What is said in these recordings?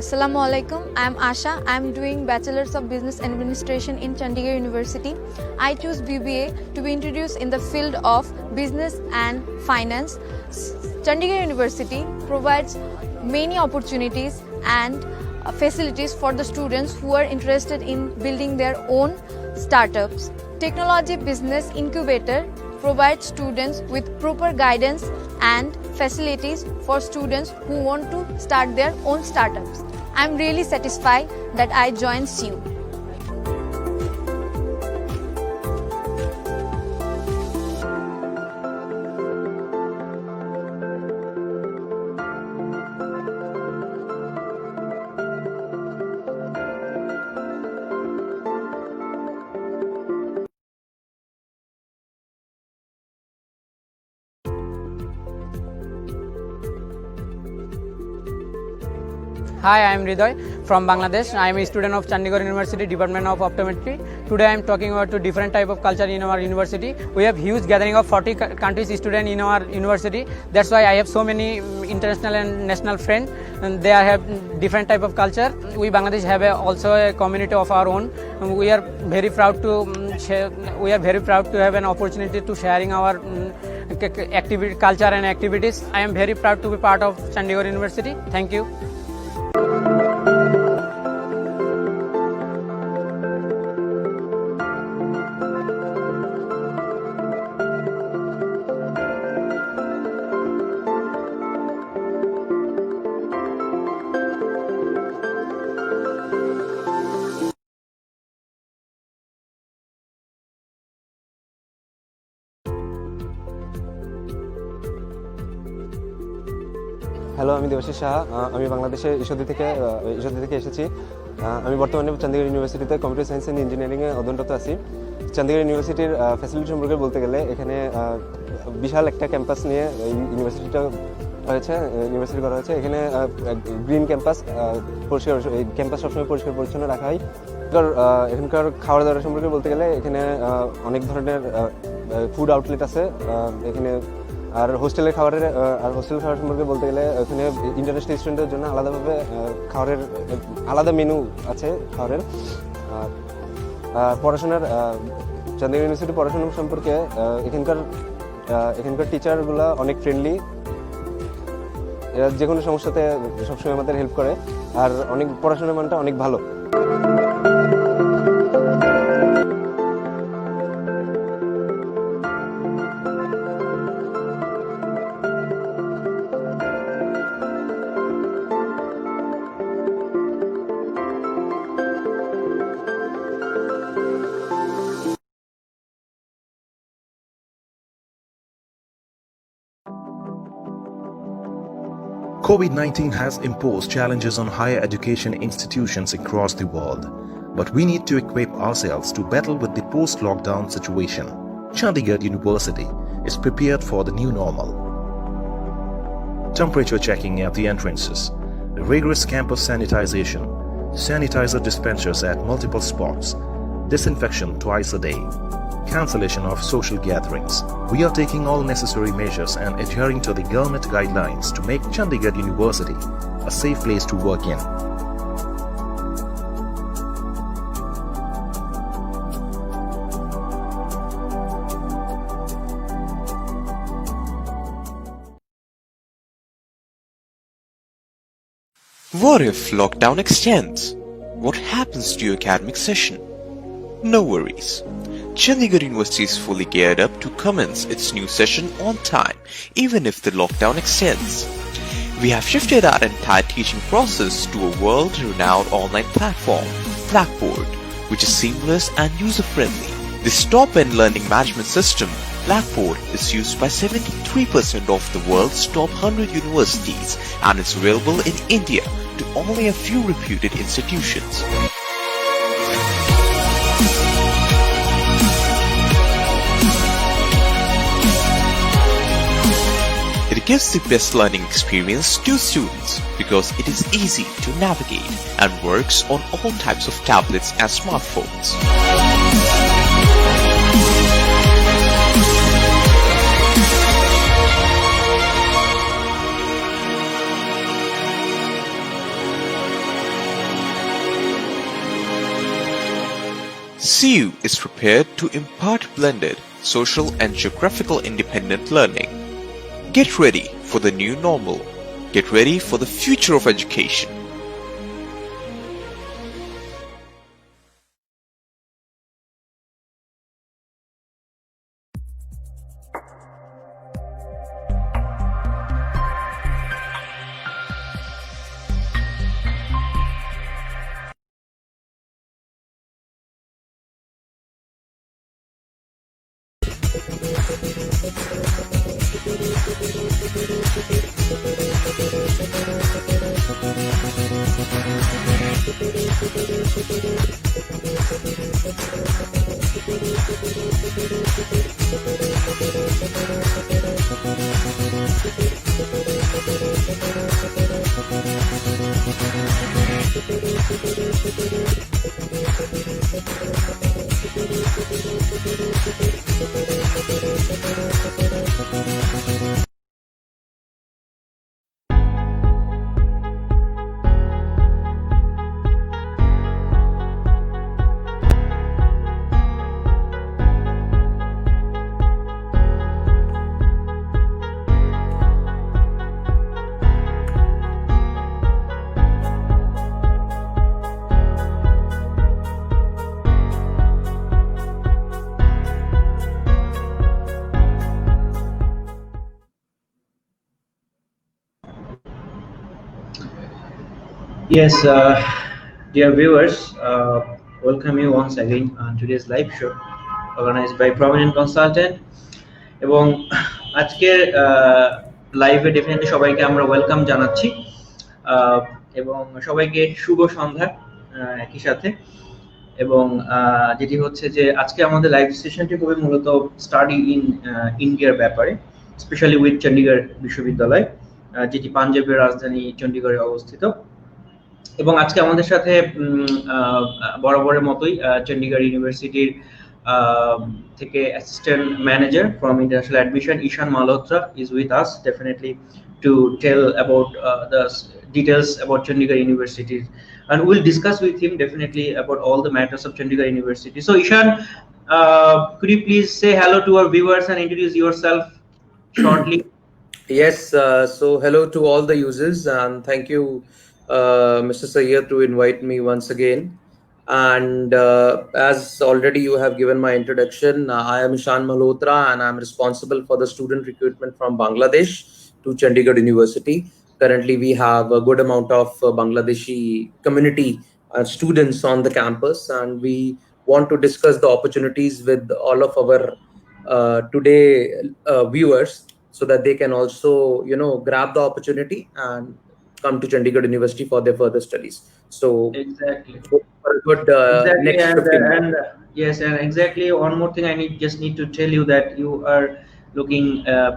Assalamu alaikum. I am Asha. I am doing Bachelor's of Business Administration in Chandigarh University. I choose BBA to be introduced in the field of business and finance. Chandigarh University provides many opportunities and facilities for the students who are interested in building their own startups. Technology Business Incubator provides students with proper guidance and facilities for students who want to start their own startups. I am really satisfied that I joined CU. Hi, I am Ridoy from Bangladesh. I am a student of Chandigarh University, Department of Optometry. Today I am talking about two different type of culture in our university. We have huge gathering of 40 countries students in our university. That's why I have so many international and national friends, and they have different type of culture. We Bangladesh have also a community of our own. We are very proud to share, we are very proud to have an opportunity to sharing our activity, culture and activities. I am very proud to be part of Chandigarh University. Thank you. Hello, আমি দেবাশিস সাহা। আমি বাংলাদেশে ঈশ্বরদী থেকে এসেছি। আমি বর্তমানে চন্ডীগড় ইউনিভার্সিটিতে computer science and ইঞ্জিনিয়ারিংয়ে অধ্যয়নরত আছি। চন্ডীগড় ইউনিভার্সিটির ফ্যাসিলিটি সম্পর্কে বলতে গেলে এখানে বিশাল একটা ক্যাম্পাস নিয়ে ইউনিভার্সিটি করা হয়েছে। এখানে গ্রিন ক্যাম্পাস, পরিষ্কার ক্যাম্পাস সবসময় পরিষ্কার পরিচ্ছন্ন রাখা হয়। এখানকার খাওয়ার দাওয়ার সম্পর্কে বলতে গেলে এখানে অনেক ধরনের ফুড আউটলেট আছে এখানে। আর হোস্টেল খাওয়ার সম্পর্কে বলতে গেলে এখানে ইন্টারন্যাশনাল স্টুডেন্টদের জন্য আলাদাভাবে খাবারের আলাদা মেনু আছে খাবারের। পড়াশোনার চন্ডীগড় ইউনিভার্সিটি পড়াশোনা সম্পর্কে এখানকার টিচারগুলো অনেক ফ্রেন্ডলি। এরা যে কোনো সমস্যাতে সবসময় আমাদের হেল্প করে, আর পড়াশোনার মানটা অনেক ভালো। COVID-19 has imposed challenges on higher education institutions across the world, but we need to equip ourselves to battle with the post-lockdown situation. Chandigarh University is prepared for the new normal. Temperature checking at the entrances, rigorous campus sanitization, sanitizer dispensers at multiple spots, disinfection twice a day, cancellation of social gatherings. We are taking all necessary measures and adhering to the government guidelines to make Chandigarh University a safe place to work in. What if lockdown extends? What happens to your academic session? No worries. Chandigarh University is fully geared up to commence its new session on time, even if the lockdown extends. We have shifted our entire teaching process to a world-renowned online platform, Blackboard, which is seamless and user-friendly. This top-end learning management system, Blackboard, is used by 73% of the world's top 100 universities and is available in India to only a few reputed institutions. It gives the best learning experience to students because it is easy to navigate and works on all types of tablets and smartphones. CU is prepared to impart blended social and geographical independent learning. Get ready for the new normal. Get ready for the future of education. Yes, dear viewers, welcome you once again on today's live show organized by Prominent Consultant. এবং আজকের লাইভে definitely সবাইকে আমরা welcome জানাচ্ছি এবং সবাইকে শুভ সন্ধ্যা একই সাথে। এবং যেটি হচ্ছে যে আজকে আমাদের লাইভ সেশনটি খুবই মূলত স্টাডি ইন ইন্ডিয়ার ব্যাপারে, স্পেশালি উইথ চণ্ডীগড় বিশ্ববিদ্যালয়, যেটি পাঞ্জাবের রাজধানী চণ্ডীগড়ে অবস্থিত। এবং আজকে আমাদের সাথে বরাবরের মতোই চণ্ডীগড় ইউনিভার্সিটির থেকে assistant manager from international admission Ishan Malhotra is with us definitely to tell about the details about Chandigarh University, and we'll discuss with him definitely about all the matters of Chandigarh University. So Ishan, could you please say hello to our viewers and introduce yourself shortly? Yes, so hello to all the users, and thank you, Mr. Sayyed, to invite me once again. And as already you have given my introduction, I am Ishan Malhotra and I'm responsible for the student recruitment from Bangladesh to Chandigarh University. Currently we have a good amount of Bangladeshi community students on the campus, and we want to discuss the opportunities with all of our today viewers, so that they can also, grab the opportunity and come to Chandigarh University for their further studies. So Exactly. For a good Exactly, next 15 minutes. and yes, and exactly one more thing I just need to tell you that you are looking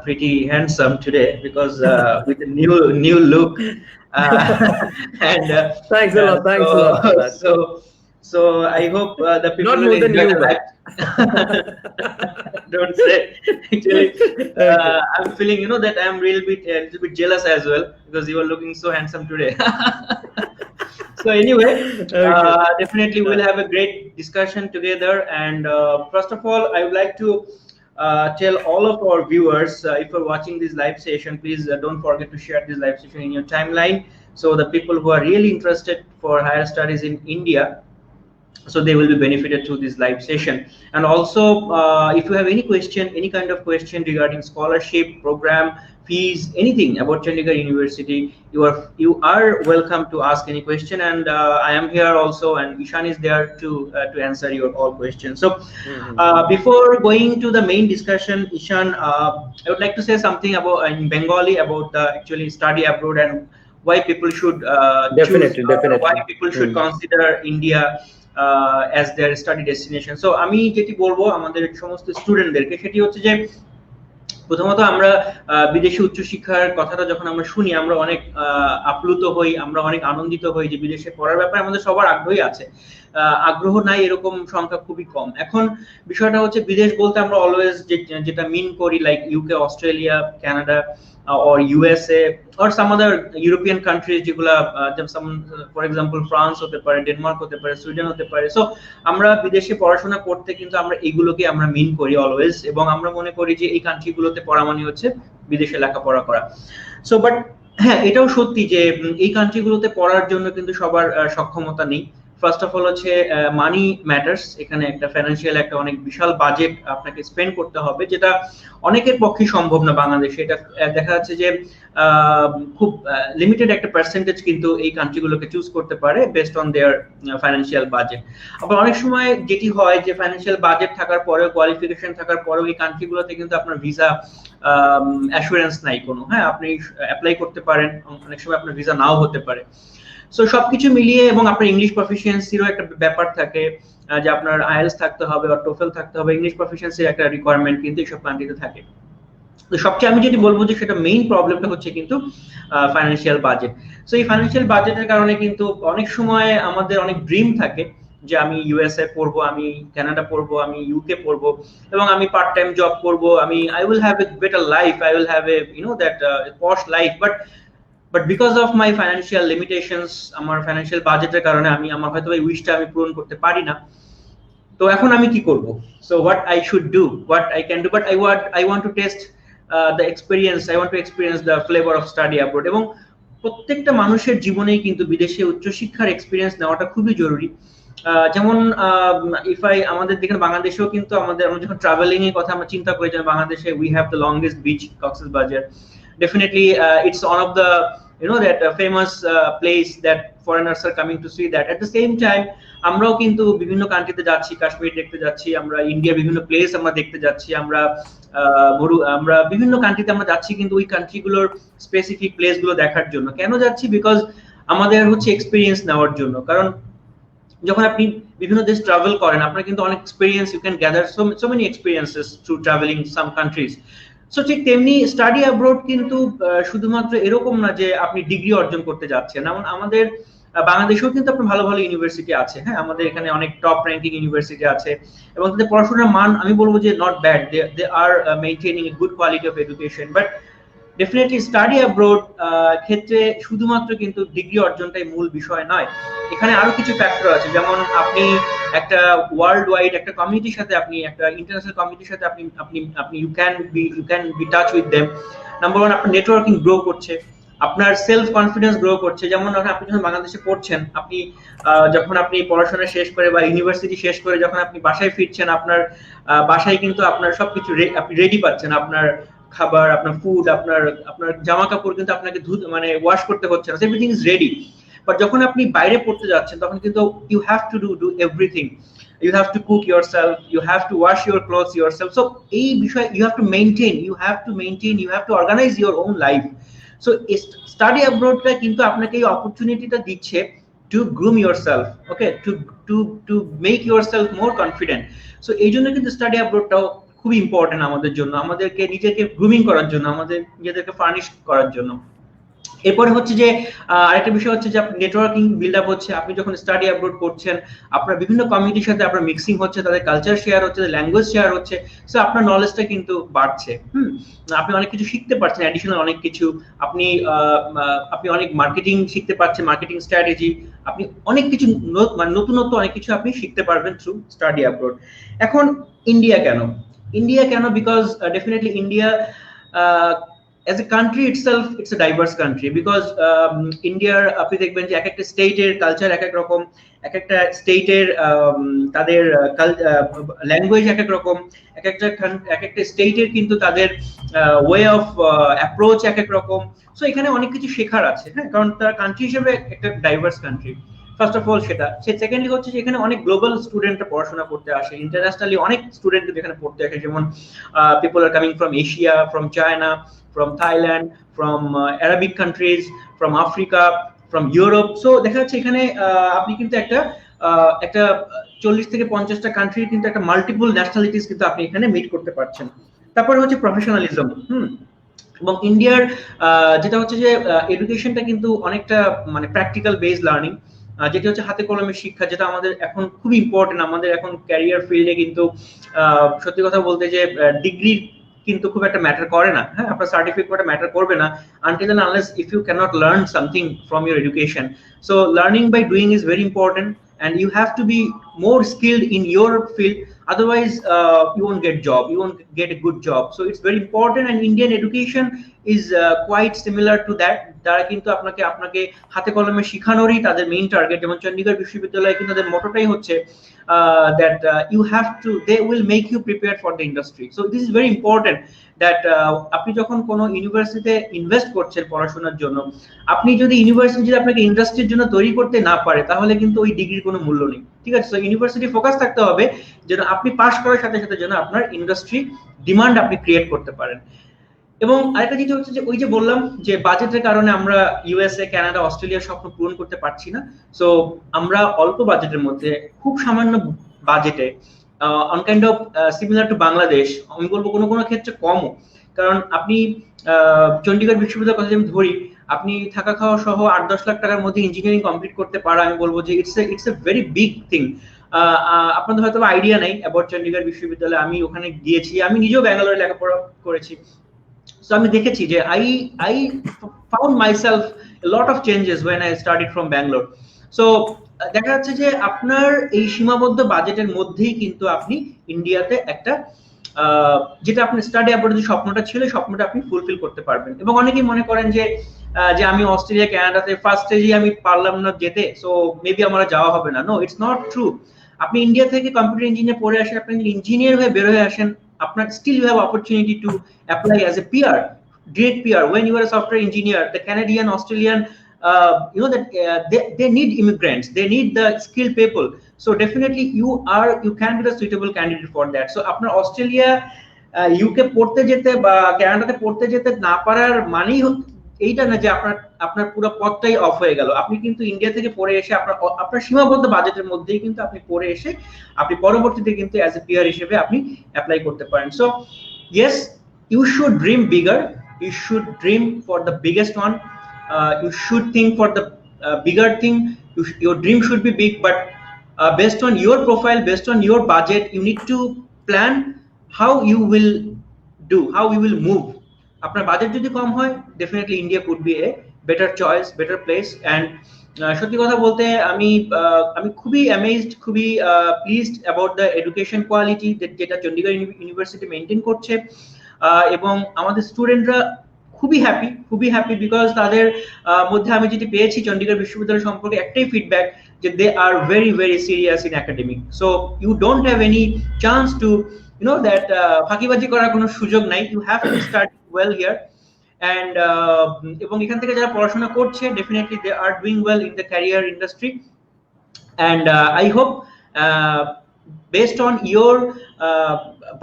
pretty handsome today, because with a new look, and Thanks a lot. Thanks a lot for that. So I hope the people Not will more than enjoy you, the but- live. Don't say. Actually, I'm feeling that I'm a little bit jealous as well, because you are looking so handsome today. So anyway, definitely we'll have a great discussion together. And first of all, I would like to tell all of our viewers, if you're watching this live session, please don't forget to share this live session in your timeline, so the people who are really interested for higher studies in India, so they will be benefited through this live session. And also, if you have any question, any kind of question regarding scholarship, program, fees, anything about Chandigarh University, you are welcome to ask any question, and I am here also, and Ishan is there to answer your all questions. So before going to the main discussion, Ishan, I would like to say something about in Bengali about actually study abroad, and why people should Definitely. why people should consider India as their study destination. So আমি যেটি বলবো আমাদের সমস্ত স্টুডেন্টদেরকে, সেটি হচ্ছে যে প্রথমত আমরা বিদেশি উচ্চশিক্ষার কথাটা যখন আমরা শুনি, আমরা অনেক আপ্লুত হই, আমরা অনেক আনন্দিত হই যে বিদেশে পড়ার ব্যাপারে আমাদের সবার আগ্রহী আছে। আগ্রহ নাই এরকম সংখ্যা খুবই কম। এখন বিষয়টা হচ্ছে বিদেশ বলতে আমরা অলওয়েজ যেটা মিন করি, like UK, Australia, Canada, or USA or some other European countries যেগুলা for example France হতে পারে, ডেনমার্ক হতে পারে, সুইডেন হতে পারে। সো আমরা বিদেশে পড়াশোনা করতে কিন্তু আমরা এগুলোকে আমরা মিন করি অলওয়েজ, এবং আমরা মনে করি যে এই কান্ট্রিগুলোতে পড়া মানে হচ্ছে বিদেশে লেখাপড়া করা। সো বাট হ্যাঁ, এটাও সত্যি যে এই কান্ট্রিগুলোতে পড়ার জন্য কিন্তু সবার সক্ষমতা নেই। ফার্স্ট অফ অল হচ্ছে মানি ম্যাটার্স। এখানে একটা ফাইন্যান্সিয়াল একটা অনেক বিশাল বাজেট আপনাকে স্পেন্ড করতে হবে, যেটা অনেকের পক্ষে সম্ভব না বাংলাদেশে। এটা দেখা যাচ্ছে যে খুব লিমিটেড একটা পার্সেন্টেজ কিন্তু এই কান্ট্রিগুলোকে চুজ করতে পারে based on their financial budget. আবার অনেক সময় যেটি হয় যে ফাইন্যান্সিয়াল বাজেট থাকার পরেও, কোয়ালিফিকেশন থাকার পরেও এই কান্ট্রিগুলোতে কিন্তু আপনার ভিসা অ্যাসুরেন্স নাই কোনো। হ্যাঁ, আপনি অ্যাপ্লাই করতে পারেন, অনেক সময় আপনার ভিসা নাও হতে পারে। সো সবকিছু মিলিয়ে, এবং আপনার ইংলিশ প্রফিসিয়েন্সিরও একটা ব্যাপার থাকে যে আপনার আইএলটিএস থাকতে হবে আর টোফেল থাকতে হবে, ইংলিশ প্রফিসিয়েন্সির একটা রিকোয়ারমেন্ট কিন্তু এইসব কান্ট্রিতে থাকে। তো সবচেয়ে আমি যদি বলবো যে সেটা মেইন প্রবলেমটা হচ্ছে কিন্তু ফাইন্যান্সিয়াল বাজেট। সো এই ফাইন্যান্সিয়াল বাজেটের কারণে কিন্তু অনেক সময় আমাদের অনেক ড্রিম থাকে যে আমি ইউএসএ পড়বো, আমি কানাডা পড়বো, আমি ইউকে পড়বো, এবং আমি পার্ট টাইম জব করবো, আমি I will have a better life, I will have a that posh life. But because of my financial limitations, আমার ফাইন্যান্সিয়াল বাজেটের কারণে আমি আমার হয়তো এই উইশটা আমি পূরণ করতে পারি না। তো এখন আমি কি করব? So what I should do, what I can do, but I want to test the experience, I want to experience the flavour of study abroad. এবং প্রত্যেকটা মানুষের জীবনেই কিন্তু বিদেশে উচ্চশিক্ষার এক্সপিরিয়েন্স নেওয়াটা খুবই জরুরি। যেমন আমাদের দেখেন বাংলাদেশেও কিন্তু আমরা যখন ট্রাভেলিং এর কথা আমরা চিন্তা করি, যে বাংলাদেশে we have the longest beach, Cox's Bazar. Definitely it's one of the that famous place that foreigners are coming to see that. At the same time আমরাও কিন্তু বিভিন্ন কান্ট্রিতে যাচ্ছি, কাশ্মীর দেখতে যাচ্ছি, আমরা ইন্ডিয়া বিভিন্ন প্লেস আমরা দেখতে যাচ্ছি, আমরা বিভিন্ন কান্ট্রিতে আমরা যাচ্ছি, কিন্তু ওই কান্ট্রিগুলোর স্পেসিফিক প্লেস গুলো দেখার জন্য। কেন যাচ্ছি? বিকজ আমাদের হচ্ছে এক্সপিরিয়েন্স নেওয়ার জন্য। কারণ যখন আপনি বিভিন্ন দেশ ট্রাভেল করেন, আপনার কিন্তু অনেক experience, you can gather so many experiences through travelling some countries. So ঠিক তেমনি স্টাডি অ্যাব্রোড কিন্তু শুধুমাত্র এরকম না যে আপনি ডিগ্রি অর্জন করতে যাচ্ছেন। যেমন আমাদের বাংলাদেশেও কিন্তু আপনার ভালো ভালো ইউনিভার্সিটি আছে। হ্যাঁ, আমাদের এখানে অনেক টপ র্যাঙ্কিং ইউনিভার্সিটি আছে, এবং তাদের পড়াশোনার মান আমি বলবো যে not bad, they are maintaining a good quality of education. But definitely study abroad ক্ষেত্রে শুধুমাত্র কিন্তু ডিগ্রি অর্জনটাই মূল বিষয় নয়। এখানে আরো কিছু ফ্যাক্টর আছে, যেমন আপনি একটা ওয়ার্ল্ড ওয়াইড একটা কমিউনিটির সাথে, আপনি একটা ইন্টারন্যাশনাল কমিউনিটির সাথে আপনি you can be touch with them. Number one, আপনার নেটওয়ার্কিং গ্রো করছে, আপনার সেলফ কনফিডেন্স গ্রো করছে। যেমন আপনি যখন বাংলাদেশে পড়ছেন, যখন আপনি পড়াশোনা শেষ করে বা ইউনিভার্সিটি শেষ করে যখন আপনি বাসায় ফিরছেন, আপনার বাসায় কিন্তু আপনার সবকিছু আপনি রেডি পাচ্ছেন, আপনার খাবার, আপনার ফুড, আপনার জামা কাপড় কিন্তু আপনাকে ওয়াশ করতে হচ্ছে না, এভরিথিং ইজ রেডি। বাট যখন আপনি বাইরে পড়তে যাচ্ছেন, তখন কিন্তু you have to do everything, you have to cook yourself, you have to wash your clothes yourself. So এই বিষয় you have to organize your own life. So study abroad টা কিন্তু আপনাকে এই অপরচুনিটিটা দিচ্ছে to groom yourself, okay, to make yourself more confident. So এই জন্য কিন্তু স্টাডি অ্যাব্রোডটাও খুবই ইম্পর্টেন্ট আমাদের জন্য, আমাদেরকে নিজেকে গ্রুমিং করার জন্য, আমাদের নিজেদেরকে ফার্নিশ করার জন্য। এরপরে হচ্ছে যে আরেকটা বিষয় হচ্ছে যে নেটওয়ার্কিং বিল্ড আপ হচ্ছে। আপনি যখন স্টাডি অ্যাব্রোড করছেন, আপনার বিভিন্ন কমিউনিটির সাথে আপনার মিক্সিং হচ্ছে, তাদের কালচার শেয়ার হচ্ছে, ল্যাঙ্গুয়েজ শেয়ার হচ্ছে। সো আপনার নলেজটা কিন্তু বাড়ছে। আপনি অনেক কিছু শিখতে পারছেন, অ্যাডিশনাল অনেক কিছু। আপনি অনেক মার্কেটিং শিখতে পারছেন, মার্কেটিং স্ট্র্যাটেজি, আপনি অনেক কিছু নতুনত্ব অনেক কিছু আপনি শিখতে পারবেন থ্রু স্টাডি অ্যাব্রোড। এখন ইন্ডিয়া কেন? Because definitely India as a country itself, it's a diverse country, because ইন্ডিয়ার আপনি দেখবেন যে এক একটা স্টেটের কালচার এক এক রকম, এক একটা স্টেটের তাদের ল্যাঙ্গুয়েজ এক এক রকম, এক একটা স্টেটের কিন্তু তাদের ওয়ে অফ অ্যাপ্রোচ এক এক রকম। সো এখানে অনেক কিছু শেখার আছে। হ্যাঁ, কারণ তার কান্ট্রি হিসেবে একটা diverse country, first of all সেটা। সেকেন্ডলি হচ্ছে যে এখানে অনেক গ্লোবাল স্টুডেন্টরা পড়াশোনা করতে আসে, ইন্টারন্যাশনালি অনেক স্টুডেন্ট এখানে পড়তে আসে। যেমন people are coming from Asia, from China, from Thailand, from Arabic countries, from Africa, from Europe. So দেখা যাচ্ছে এখানে আপনি কিন্তু একটা 40 থেকে 50টা কান্ট্রির কিন্তু একটা মাল্টিপল ন্যাশনালিটিস কিন্তু আপনি এখানে মিট করতে পারছেন। তারপরে হচ্ছে প্রফেশনালিজম। এবং ইন্ডিয়ার যেটা হচ্ছে যে এডুকেশনটা কিন্তু অনেকটা প্র্যাকটিক্যাল বেস লার্নিং, যেটা হচ্ছে হাতে কলমের শিক্ষা, যেটা আমাদের এখন খুবই ইম্পর্টেন্ট। আমাদের এখন ক্যারিয়ার ফিল্ডে কিন্তু সত্যি কথা বলতে যে ডিগ্রি কিন্তু খুব একটা ম্যাটার করে না, হ্যাঁ, আপনার সার্টিফিকেট খুব একটা ম্যাটার করবে না until and unless if you cannot learn something from your education. So learning by doing is very important, and you have to be more skilled in your field, otherwise you won't get job, you won't get a good job. So it's very important, and Indian education is quite similar to that. তারা কিন্তু আপনাকে হাতে কলমে শিখানোরই তাদের main target. যেমন চন্ডীগড় বিশ্ববিদ্যালয় কিন্তু তাদের মোটোটাই হচ্ছে that you have to, they will make you prepared for the industry. So this is very important that আপনি যখন কোনো ইউনিভার্সিটিতে ইনভেস্ট করছেন পড়াশোনার জন্য, আপনি যদি ইউনিভার্সিটি যদি আপনাকে ইন্ডাস্ট্রির জন্য তৈরি করতে না পারে, তাহলে কিন্তু ওই ডিগ্রির কোনো মূল্য নেই, ঠিক আছে? সো ইউনিভার্সিটি ফোকাস থাকতে হবে যেন আপনি পাস করার সাথে সাথে যেন আপনার ইন্ডাস্ট্রি ডিমান্ড আপনি ক্রিয়েট করতে পারেন। এবং আরেকটা জিনিস হচ্ছে যে ওই যে বললাম যে বাজেটের কারণে আমরা ইউএসএ, কানাডা, অস্ট্রেলিয়ার স্বপ্ন পূরণ করতে পারছি না। সো আমরা অল্প বাজেটের মধ্যে, খুব সামান্য বাজেটে, on kind of similar to Bangladesh, আমি বলবো কোনো কোনো ক্ষেত্রে কমও, কারণ আপনি চন্ডীগড় বিশ্ববিদ্যালয়ের কথা যদি ধরি, আপনি থাকা খাওয়া সহ 8-10 লাখ টাকার মধ্যে ইঞ্জিনিয়ারিং কমপ্লিট করতে পারা, আমি বলবো যে it's a very big thing. আপনাদের হয়তো আইডিয়া নাই অ্যাবাউট চন্ডীগড় বিশ্ববিদ্যালয়, আমি ওখানে গিয়েছি, আমি নিজেও ব্যাঙ্গালোরে লেখাপড়া করেছি। So আমি দেখেছি যে I found myself a lot of changes when I started from Bangalore. So দেখা যাচ্ছে যে আপনার এই সীমাবদ্ধ বাজেটের মধ্যেই কিন্তু আপনি ইন্ডিয়াতে একটা যেটা আপনি স্টাডি অ্যাবর্ড যে স্বপ্নটা ছিল, স্বপ্নটা আপনি ফুলফিল করতে পারবেন। এবং অনেকেই মনে করেন যে আমি অস্ট্রেলিয়া, কানাডাতে ফার্স্ট স্টেজে আমি পারলাম না যেতে, সো মেবি আমার যাওয়া হবে না। No, it's not true. আপনি ইন্ডিয়া থেকে কম্পিউটার ইঞ্জিনিয়ার পড়ে আসেন, আপনি ইঞ্জিনিয়ার হয়ে বের হয়ে আসেন, আপনার still you have opportunity to apply as a PR, great PR. When you are a software engineer, the Canadian, Australian, you know that they need immigrants, they need the skilled people. So definitely you can be the suitable candidate for that. So আপনার Australia, UK পড়তে যেতে বা কানাডাতে পড়তে যেতে না পারার মানেই এইটা না যে আপনার পুরো পথটাই অফ হয়ে গেল। আপনি কিন্তু ইন্ডিয়া থেকে পড়ে এসে আপনার সীমাবদ্ধ বাজেটের মধ্যেই কিন্তু আপনি পড়ে এসে আপনি পরবর্তীতে কিন্তু অ্যাজ এ পিআর হিসেবে আপনি অ্যাপ্লাই করতে পারেন। So yes, you should dream bigger, you should dream for the biggest one, you should think for the bigger thing. Your dream should be big, but based on your profile, based on your budget, you need to plan how you will move. আপনার budget যদি কম হয়, definitely India could B a better choice, better place. And সত্যি কথা বলতে আমি খুবই amazed, খুবই pleased about the education quality যেটা চন্ডীগড় ইউনিভার্সিটি মেনটেন করছে। এবং আমাদের স্টুডেন্টরা খুবই হ্যাপি বিকজ তাদের মধ্যে আমি যেটি পেয়েছি চন্ডীগড় বিশ্ববিদ্যালয় সম্পর্কে একটাই ফিডব্যাক, যে they are very very serious in academic. So you don't have any chance to that ফাঁকিবাজি করার কোনো সুযোগ নাই। You have to start well here. And এবং এখান থেকে যারা পড়াশোনা করছে, definitely they are doing well in the career industry. And I hope based on your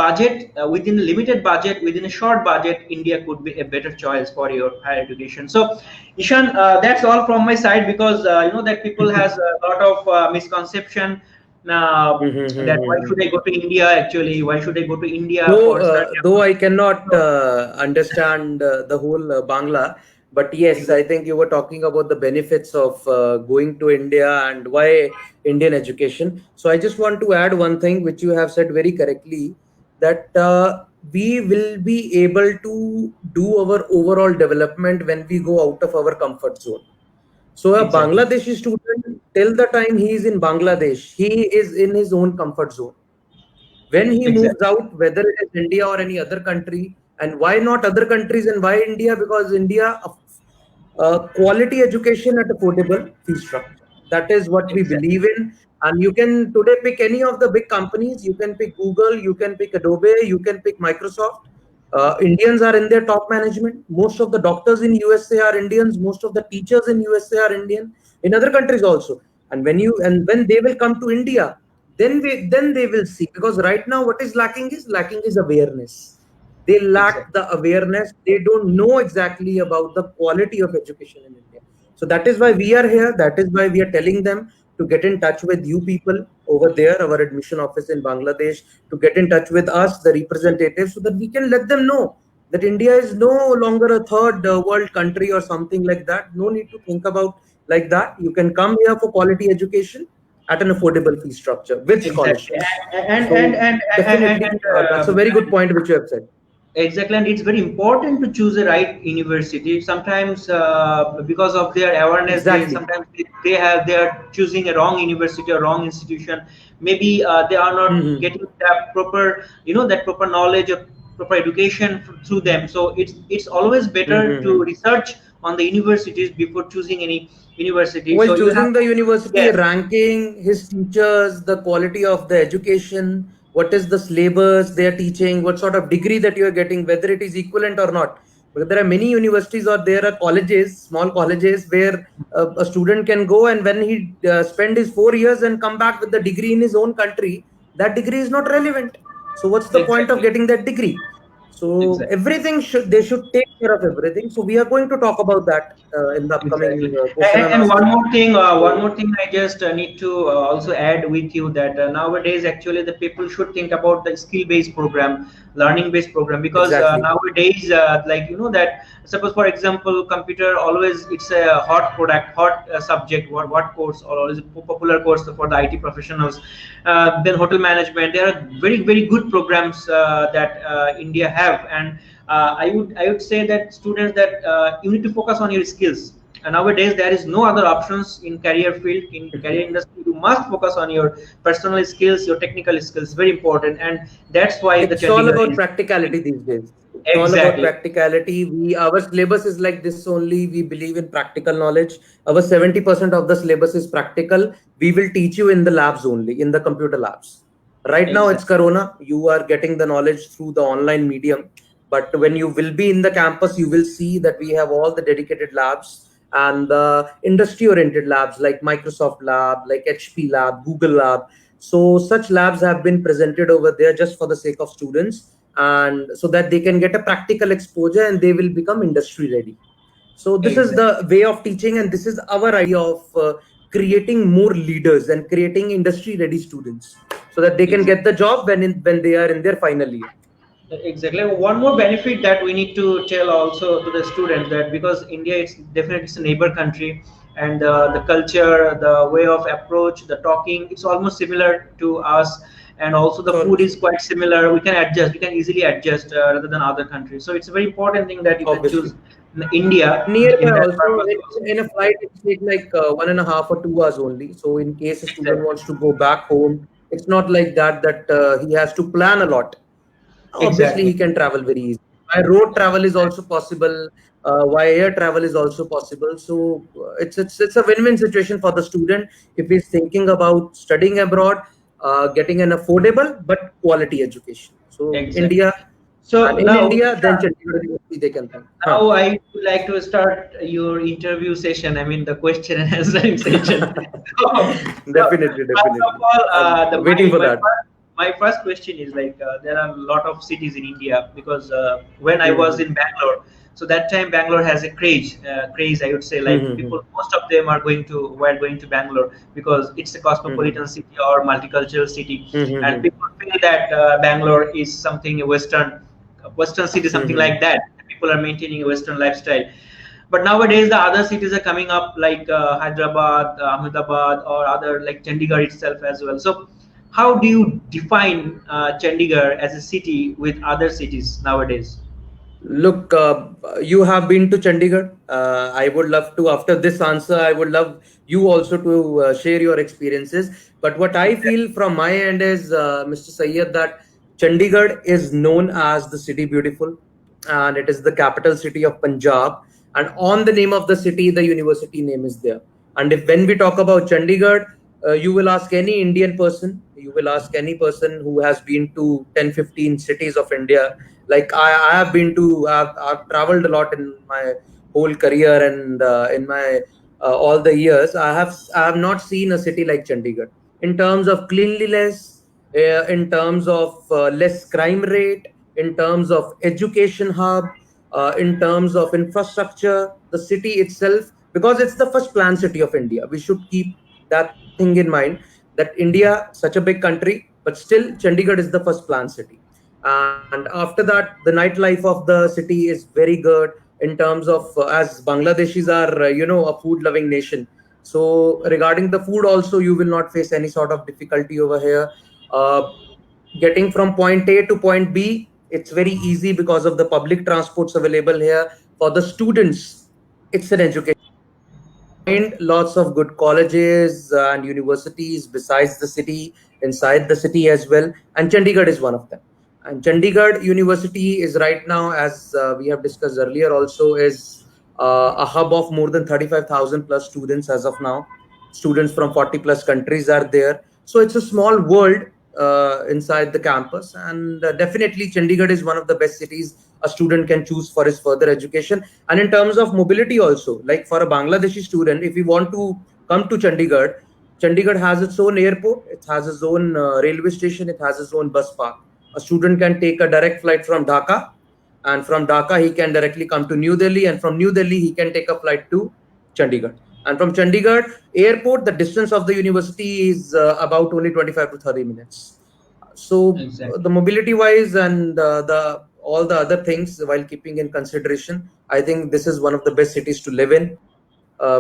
budget, within a limited budget, within a short budget, India could be a better choice for your higher education. So Ishan, that's all from my side, because you know that people has a lot of misconception that why should I go to India, actually why should I go to India? Though I cannot understand the whole Bangla, but yes, I think you were talking about the benefits of going to India and why Indian education. So I just want to add one thing which you have said very correctly, that we will be able to do our overall development when we go out of our comfort zone. So a Bangladeshi student, till the time he is in Bangladesh, he is in his own comfort zone. When he moves out, whether it is India or any other country, and why not other countries and why India? Because India, quality education at affordable fee structure. That is what we believe in. And you can today pick any of the big companies. You can pick Google, you can pick Adobe, you can pick Microsoft. Indians are in their top management. Most of the doctors in USA are Indians. Most of the teachers in USA are Indian. In other countries also. And when they will come to India, then they will see. Because right now what is lacking is awareness. They lack the awareness. They don't know exactly about the quality of education in India. So that is why we are here. That is why we are telling them to get in touch with you people over there, our admission office in Bangladesh, to get in touch with us, the representatives, so that we can let them know that India is no longer a third world country or something like that. No need to think about like that. You can come here for quality education at an affordable fee structure with scholarship. And that's a very good point which you have said. Exactly, and it's very important to choose the right university. Sometimes, because of their awareness, they Exactly. sometimes they are choosing a wrong university or wrong institution. Maybe they are not Hmm. getting that proper, that proper knowledge or proper education through them. So it's always better to Hmm. research on the universities before choosing any university. While So you have, choosing the university, yes, ranking his teachers, the quality of the education, what is the syllabus they are teaching, what sort of degree that you are getting, whether it is equivalent or not. Because there are many universities or there are colleges, small colleges, where a student can go, and when he spend his 4 years and come back with the degree in his own country, that degree is not relevant. So what's the point of exactly, getting that degree? So exactly. everything should, they should take care of everything. So we are going to talk about that in the Exactly. upcoming question and And answer. one So more thing, I just need to also add with you that nowadays, actually, the people should think about the skill-based program, learning-based program, because exactly. nowadays, like that. Suppose, for example, computer always it's a hot product, hot subject. What course or always a popular course for the IT professionals. Then hotel management. There are very very good programs that India have, and I would say that students that you need to focus on your skills. And nowadays there is no other options in career field, in career industry. You must focus on your personal skills, your technical skills, very important, and that's why the It's all Chandigarh about is practicality these days. It's all about exactly, practicality. Our syllabus is like this only. We believe in practical knowledge. Our 70% of the syllabus is practical. We will teach you in the labs only, in the computer labs. Right now it's exactly, Corona. You are getting the knowledge through the online medium. But when you will be in the campus, you will see that we have all the dedicated labs and the industry oriented labs like Microsoft Lab, like HP Lab, Google Lab. So such labs have been presented over there just for the sake of students, and so that they can get a practical exposure and they will become industry ready. So this is exactly. the way of teaching, and this is our idea of creating more leaders and creating industry ready students so that they can Exactly. get the job when they are in their final year. Exactly. One more benefit that we need to tell also to the students, that because India is definitely it's a neighbor country, and the culture, the way of approach, the talking, it's almost similar to us, and also It's the food almost is quite similar. We can adjust. We can easily adjust rather than other countries. So it's a very important thing that you can choose obviously India nearby in that also. purpose also. In a flight it takes like 1.5 or 2 hours only. So in case a student Exactly. wants to go back home, it's not like that he has to plan a lot. Obviously he Exactly. can travel very easily. By road travel is also possible, via air travel is also possible. So it's a win-win situation for the student if he's thinking about studying abroad, getting an affordable but quality education. So Exactly. India, So and in now, India then Chandigarh University they can think. Huh. now I would like to start your interview session. I mean the question and answering session. Definitely, First of definitely, all, I'm the waiting for that. my first question is like there are a lot of cities in India, because when I was Mhm. in Bangalore, so that time Bangalore has a craze I would say, like Mhm. people, most of them are were going to Bangalore because it's a cosmopolitan Mhm. city or multicultural city, and Mhm. people feel that Bangalore is something a Western city, something Mhm. like that. People are maintaining a Western lifestyle. But nowadays, the other cities are coming up, like Hyderabad, Ahmedabad, or other like Chandigarh itself as well. So, how do you define Chandigarh as a city with other cities nowadays? Look, you have been to Chandigarh. I would love to, after this answer, I would love you also to share your experiences. But what I feel from my end is, Mr. Sayyed, that Chandigarh is known as the city beautiful, and it is the capital city of Punjab. And on the name of the city, the university name is there. And if when we talk about Chandigarh, you will ask any Indian person, you will ask any person who has been to 10, 15 cities of India. Like I have been to, I've traveled a lot in my whole career, and in my all the years, I have not seen a city like Chandigarh in terms of cleanliness, in terms of less crime rate, in terms of education hub, in terms of infrastructure. The city itself, because it's the first planned city of India, we should keep that thing in mind, that India, such a big country, but still Chandigarh is the first planned city. And after that, the nightlife of the city is very good in terms of, as Bangladeshis are, a food loving nation. So regarding the food also, you will not face any sort of difficulty over here. uh, Getting from point A to point B It's very easy because of the public transports available here. For the students, it's an education. Find lots of good colleges and universities besides the city, inside the city as well, and Chandigarh is one of them. And Chandigarh University is right now, as we have discussed earlier, also is a hub of more than 35,000 plus students as of now. Students from 40 plus countries are there, so it's a small world inside the campus, and definitely Chandigarh is one of the best cities a student can choose for his further education. And in terms of mobility also, like for a Bangladeshi student, if we want to come to Chandigarh, Chandigarh has its own airport, it has its own railway station, it has its own bus park. A student can take a direct flight from Dhaka, and from Dhaka he can directly come to New Delhi, and from New Delhi he can take a flight to Chandigarh. And from Chandigarh airport, the distance of the university is about only 25 to 30 minutes. So Exactly. the mobility wise and the all the other things while keeping in consideration, I think this is one of the best cities to live in,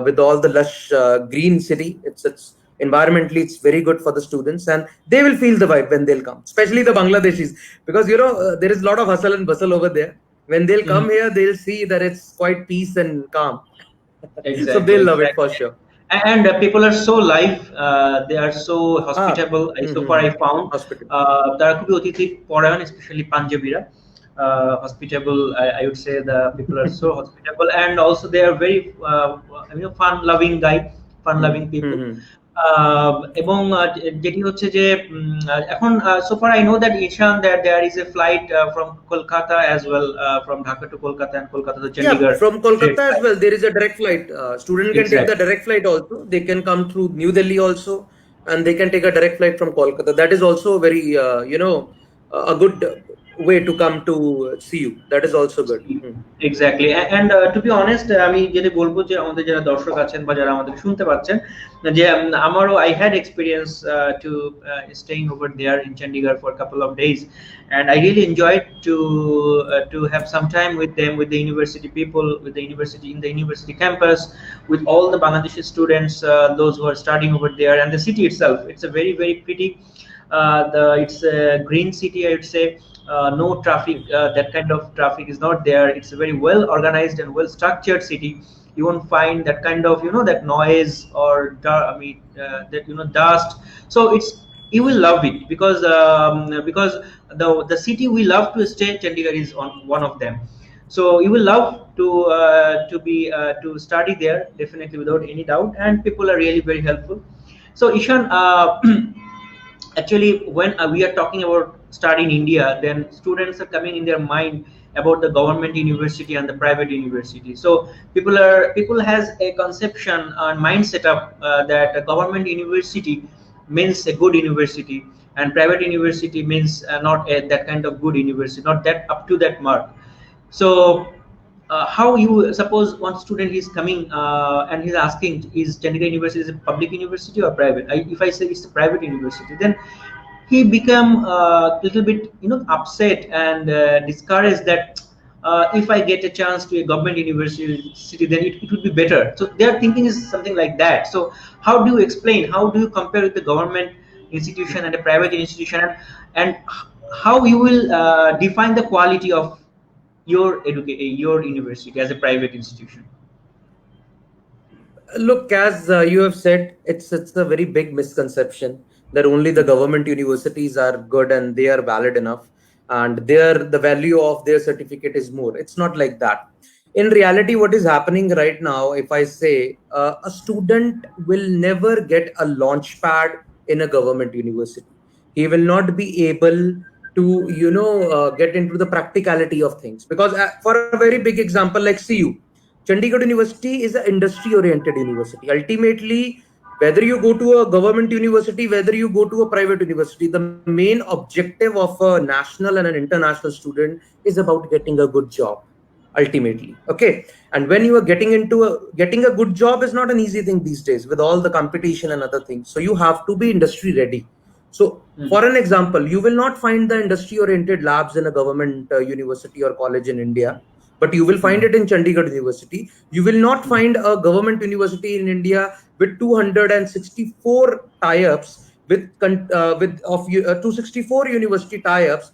with all the lush green city. It's environmentally it's very good for the students, and they will feel the vibe when they'll come, especially the Bangladeshis, because there is a lot of hustle and bustle over there. When they'll come here, they'll see that it's quite peace and calm. Exactly. So they'll love it for Exactly. sure. And people are so live, they are so hospitable. So far I found Hospital. তারা খুবই অতিথি পরায়ণ, especially পাঞ্জাবিরা, hospitable. I would say the people are so hospitable, and also they are very fun loving fun loving people. এবং যেটি হচ্ছে যে এখন so far I know that Ishan, that there is a flight from Kolkata as well, from Dhaka to Kolkata and Kolkata to Chandigarh. Yeah, from Kolkata Straight as well, there is a direct flight. Student can take the Exactly. direct flight also. They can come through New Delhi also, and they can take a direct flight from Kolkata. That is also very, a good way to come to see you. That is also good. Exactly. And to be honest, আমি যেটা বলবো যে আমাদের যারা দর্শক আছেন বা যারা আমাদের শুনতে পাচ্ছেন, যে আমারও I had experience to staying over there in Chandigarh for a couple of days, and I really enjoyed to have some time with them, with the university people, with the university, in the university campus, with all the Bangladeshi students, those who are studying over there, and the city itself. It's a very very pretty. It's a green city, I would say. No traffic, that kind of traffic is not there. It's a very well organized and well structured city. You won't find that kind of that noise or that dust. So you will love it, because the city we love to stay, Chandigarh is one of them. So you will love to study there, definitely, without any doubt, and people are really very helpful. So Ishan, actually, when we are talking about study in India, then students are coming in their mind about the government university and the private university. So people has a conception and mindset up that a government university means a good university, and private university means not that kind of good university, not that up to that mark. So how you suppose one student is coming and he's asking, is Chandigarh University is a public university or private? If I say it's a private university, then he become a little bit upset and discouraged that if I get a chance to a government university, then it would be better. So their thinking is something like that. So how do you explain, how do you compare with the government institution and a private institution, and how you will define the quality of your university as a private institution? Look, as you have said, it's a very big misconception that only the government universities are good and they are valid enough, and the value of their certificate is more. It's not like that. In reality, what is happening right now, if I say a student will never get a launch pad in a government university, he will not be able to get into the practicality of things, because for a very big example like CU, Chandigarh University is an industry-oriented university. Ultimately, whether you go to a government university, whether you go to a private university, the main objective of a national and an international student is about getting a good job. Ultimately, okay. And when you are getting a good job is not an easy thing these days with all the competition and other things. So you have to be industry ready. So, for an example, you will not find the industry-oriented labs in a government university or college in India, but you will find it in Chandigarh University. You will not find a government university in India with 264 tie-ups with 264 university tie-ups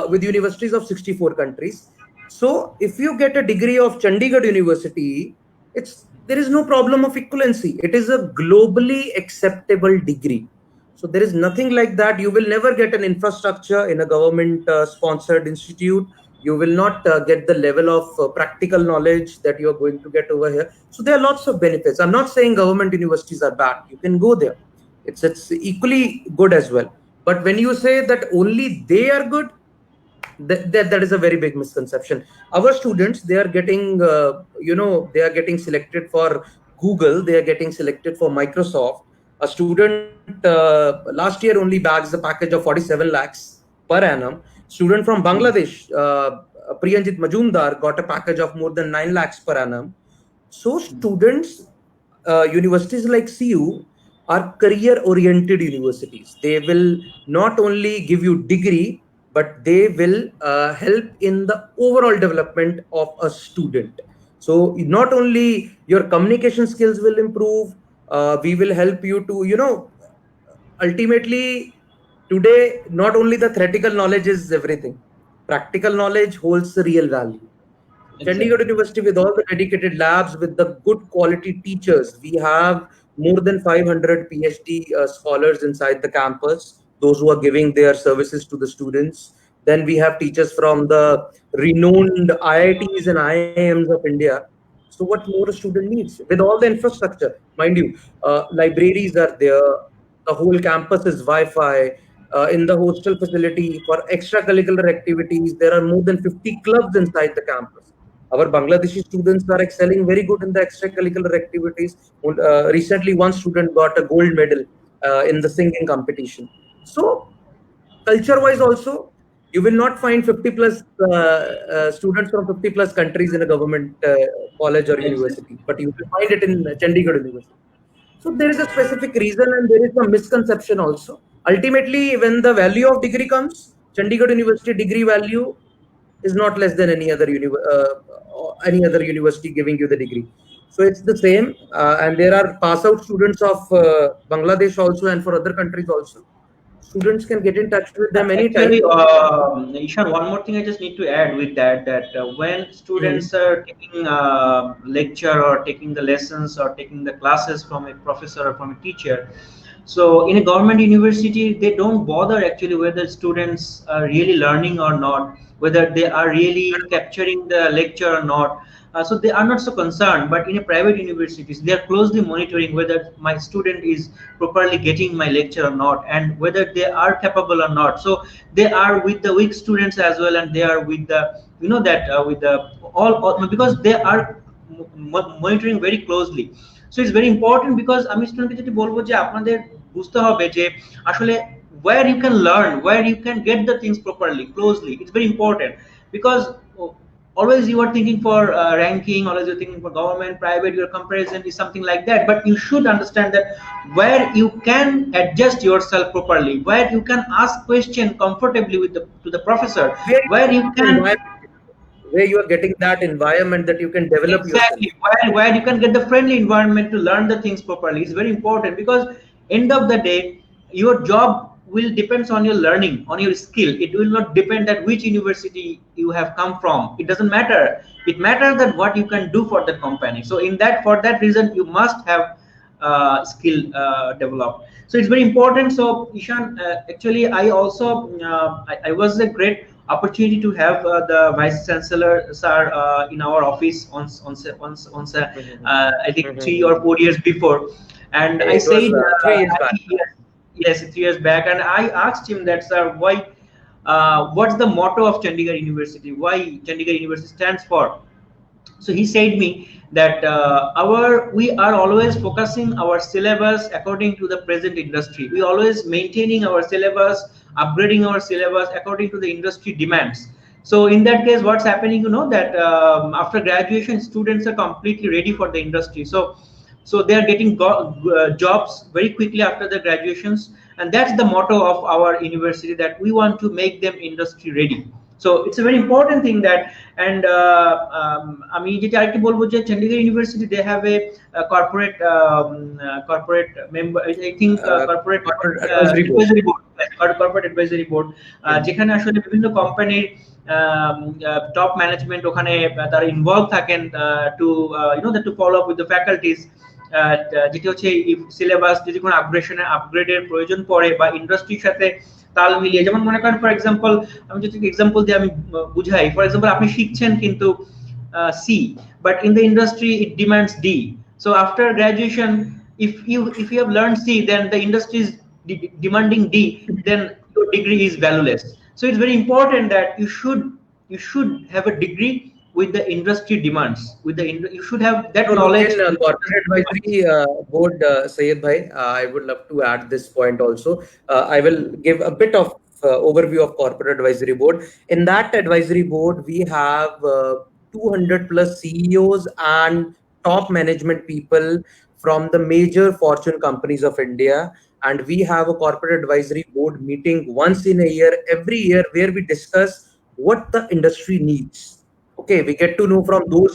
with universities of 64 countries. So if you get a degree of Chandigarh University, there is no problem of equivalency. It is a globally acceptable degree. So there is nothing like that. You will never get an infrastructure in a government sponsored institute. You will not get the level of practical knowledge that you are going to get over here. So there are lots of benefits. I'm not saying government universities are bad. You can go there. It's equally good as well. But when you say that only they are good, that is a very big misconception. Our students, they are getting they are getting selected for Google, they are getting selected for Microsoft. A student last year only bags a package of 47 lakhs per annum. Student from Bangladesh, Priyanjit Majumdar, got a package of more than 9 lakhs per annum. So students, universities like CU are career oriented universities. They will not only give you degree, but they will help in the overall development of a student. So not only your communication skills will improve, we will help you to, ultimately, today, not only the theoretical knowledge is everything. Practical knowledge holds the real value. Chandigarh University, with all the dedicated labs, with the good quality teachers, we have more than 500 PhD scholars inside the campus, those who are giving their services to the students. Then we have teachers from the renowned IITs and IIMs of India. So what more a student needs? With all the infrastructure, mind you, libraries are there, the whole campus is Wi-Fi. In the hostel facility for extracurricular activities, there are more than 50 clubs inside the campus. Our Bangladeshi students are excelling very good in the extracurricular activities. Recently, one student got a gold medal in the singing competition. So, culture-wise also, you will not find 50 plus students from 50 plus countries in a government college or university, but you will find it in Chandigarh University. So there is a specific reason and there is some misconception also. Ultimately, when the value of degree comes, Chandigarh University degree value is not less than any other university giving you the degree. So it's the same, and there are pass out students of Bangladesh also, and for other countries also. Students can get in touch with them anytime. Actually, Ishan, one more thing I just need to add with that when students are taking lecture or taking the lessons or taking the classes from a professor or from a teacher, so in a government university, they don't bother actually whether students are really learning or not, whether they are really capturing the lecture or not. So they are not so concerned. But in a private universities, they are closely monitoring whether my student is properly getting my lecture or not, and whether they are capable or not. So they are with the weak students as well, and they are with the with the all because they are monitoring very closely. So it's very important because আমি স্টুডেন্টকে যদি বলবো যে আপনাদের বুঝতে হবে যে আসলে where you can learn, where you can get the things properly, closely. It's very important because always you are thinking for ranking, always you're thinking for government, private, your comparison is something like that. But you should understand that where you can adjust yourself properly, where you can ask question comfortably with the professor, where you can where you are getting that environment that you can develop exactly yourself. where you can get the friendly environment to learn the things properly. It's very important because end of the day your job will depends on your learning, on your skill. It will not depend that which university you have come from. It doesn't matter. It matters that what you can do for the company. So for that reason you must have skill developed. So it's very important. So Ishan, actually I also I was a great opportunity to have the vice chancellor sir in our office once I think 3 or 4 years before, and I said 3 years back. Yes, 3 years back, and I asked him that, sir, why what's the motto of Chandigarh University, why Chandigarh University stands for. So he said me that we are always focusing our syllabus according to the present industry. We always maintaining our syllabus, upgrading our syllabus according to the industry demands. So in that case, what's happening, that after graduation, students are completely ready for the industry. So they are getting jobs very quickly after the graduations, and that's the motto of our university, that we want to make them industry ready. So it's a very important thing that, and আমি যেটা আরেকটু বলবো যে Chandigarh university they have a corporate member, I think corporate advisory board. corporate advisory board, যেখানে আসলে বিভিন্ন কোম্পানির top management ওখানে তারা ইনভলভ থাকেন to to follow up with the faculties, যেটি হচ্ছে সিলেবাস যদি কোনো আপগ্রেডের প্রয়োজন পড়ে বা ইন্ডাস্ট্রির সাথে তাল মিলিয়ে, যেমন মনে করেন ফর এক্সাম্পল, আমি যদি এক্সাম্পল দিয়ে আমি বুঝাই, ফর এক্সাম্পল আপনি শিখছেন কিন্তু C, but in the industry it demands D, so after graduation if you have learned C, then the industry is demanding D, then your degree is valueless. So it's very important that you should have a degree with the industry demands, you should have that knowledge. In corporate advisory board, Sayed Bhai, I would love to add this point also. I will give a bit of overview of corporate advisory board. In that advisory board, we have 200 plus CEOs and top management people from the major fortune companies of India, and we have a corporate advisory board meeting once in a year, every year, where we discuss what the industry needs. Okay, we get to know from those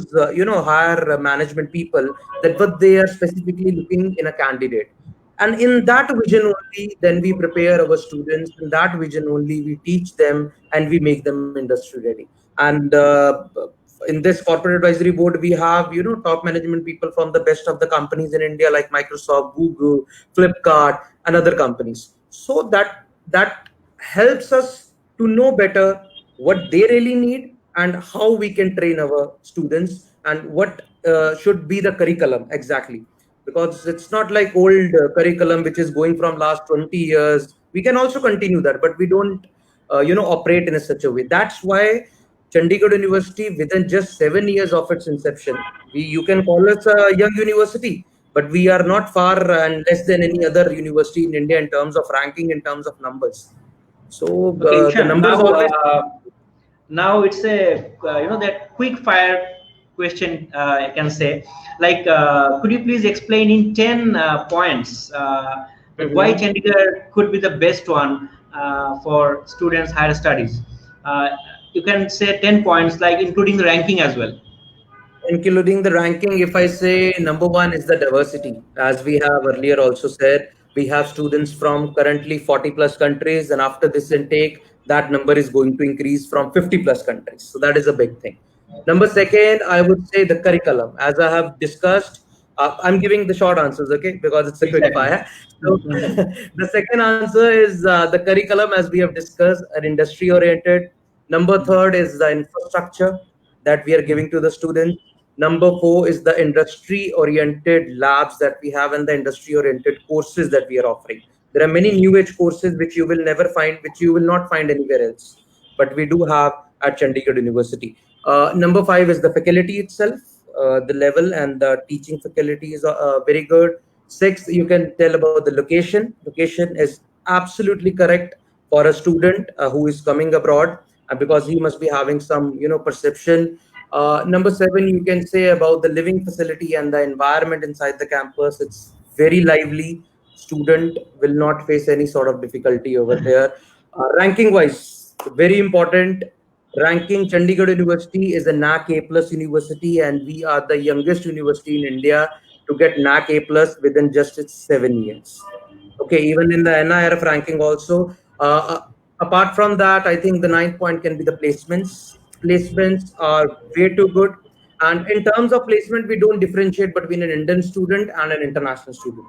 higher management people that what they are specifically looking in a candidate, and in that vision only then we prepare our students, in that vision only we teach them and we make them industry ready. And in this corporate advisory board we have top management people from the best of the companies in India, like Microsoft, Google, Flipkart, and other companies, so that helps us to know better what they really need and how we can train our students, and what should be the curriculum exactly, because it's not like old curriculum which is going from last 20 years. We can also continue that, but we don't operate in such a way. That's why Chandigarh University, within just 7 years of its inception, you can call us a young university, but we are not far and less than any other university in India in terms of ranking, in terms of numbers. So the numbers now, always. Now it's a that quick fire question, I can say, like could you please explain in 10 points why Chandigarh could be the best one for students higher studies? You can say 10 points, like including the ranking as well. Including the ranking, if I say number one is the diversity, as we have earlier also said, we have students from currently 40 plus countries, and after this intake that number is going to increase from 50 plus countries, so that is a big thing. Number second, I would say the curriculum, as I have discussed. I'm giving the short answers, okay, because it's a quick fire. So the second answer is the curriculum, as we have discussed, are industry oriented. Number third is the infrastructure that we are giving to the students. Number four is the industry oriented labs that we have, and the industry oriented courses that we are offering. There are many new age courses which you will never find, which you will not find anywhere else, but we do have at Chandigarh University. Number five is the faculty itself. The level and the teaching faculty is very good. Six, you can tell about the location. Location is absolutely correct for a student who is coming abroad, because he must be having some perception. Number seven, you can say about the living facility and the environment inside the campus. It's very lively. Student will not face any sort of difficulty over there. Ranking wise, very important. Ranking, Chandigarh University is a NAC A plus university, and we are the youngest university in India to get NAC A plus within just its 7 years. Okay, even in the NIRF ranking also. Apart from that, I think the ninth point can be the placements. Placements are way too good. And in terms of placement, we don't differentiate between an Indian student and an international student.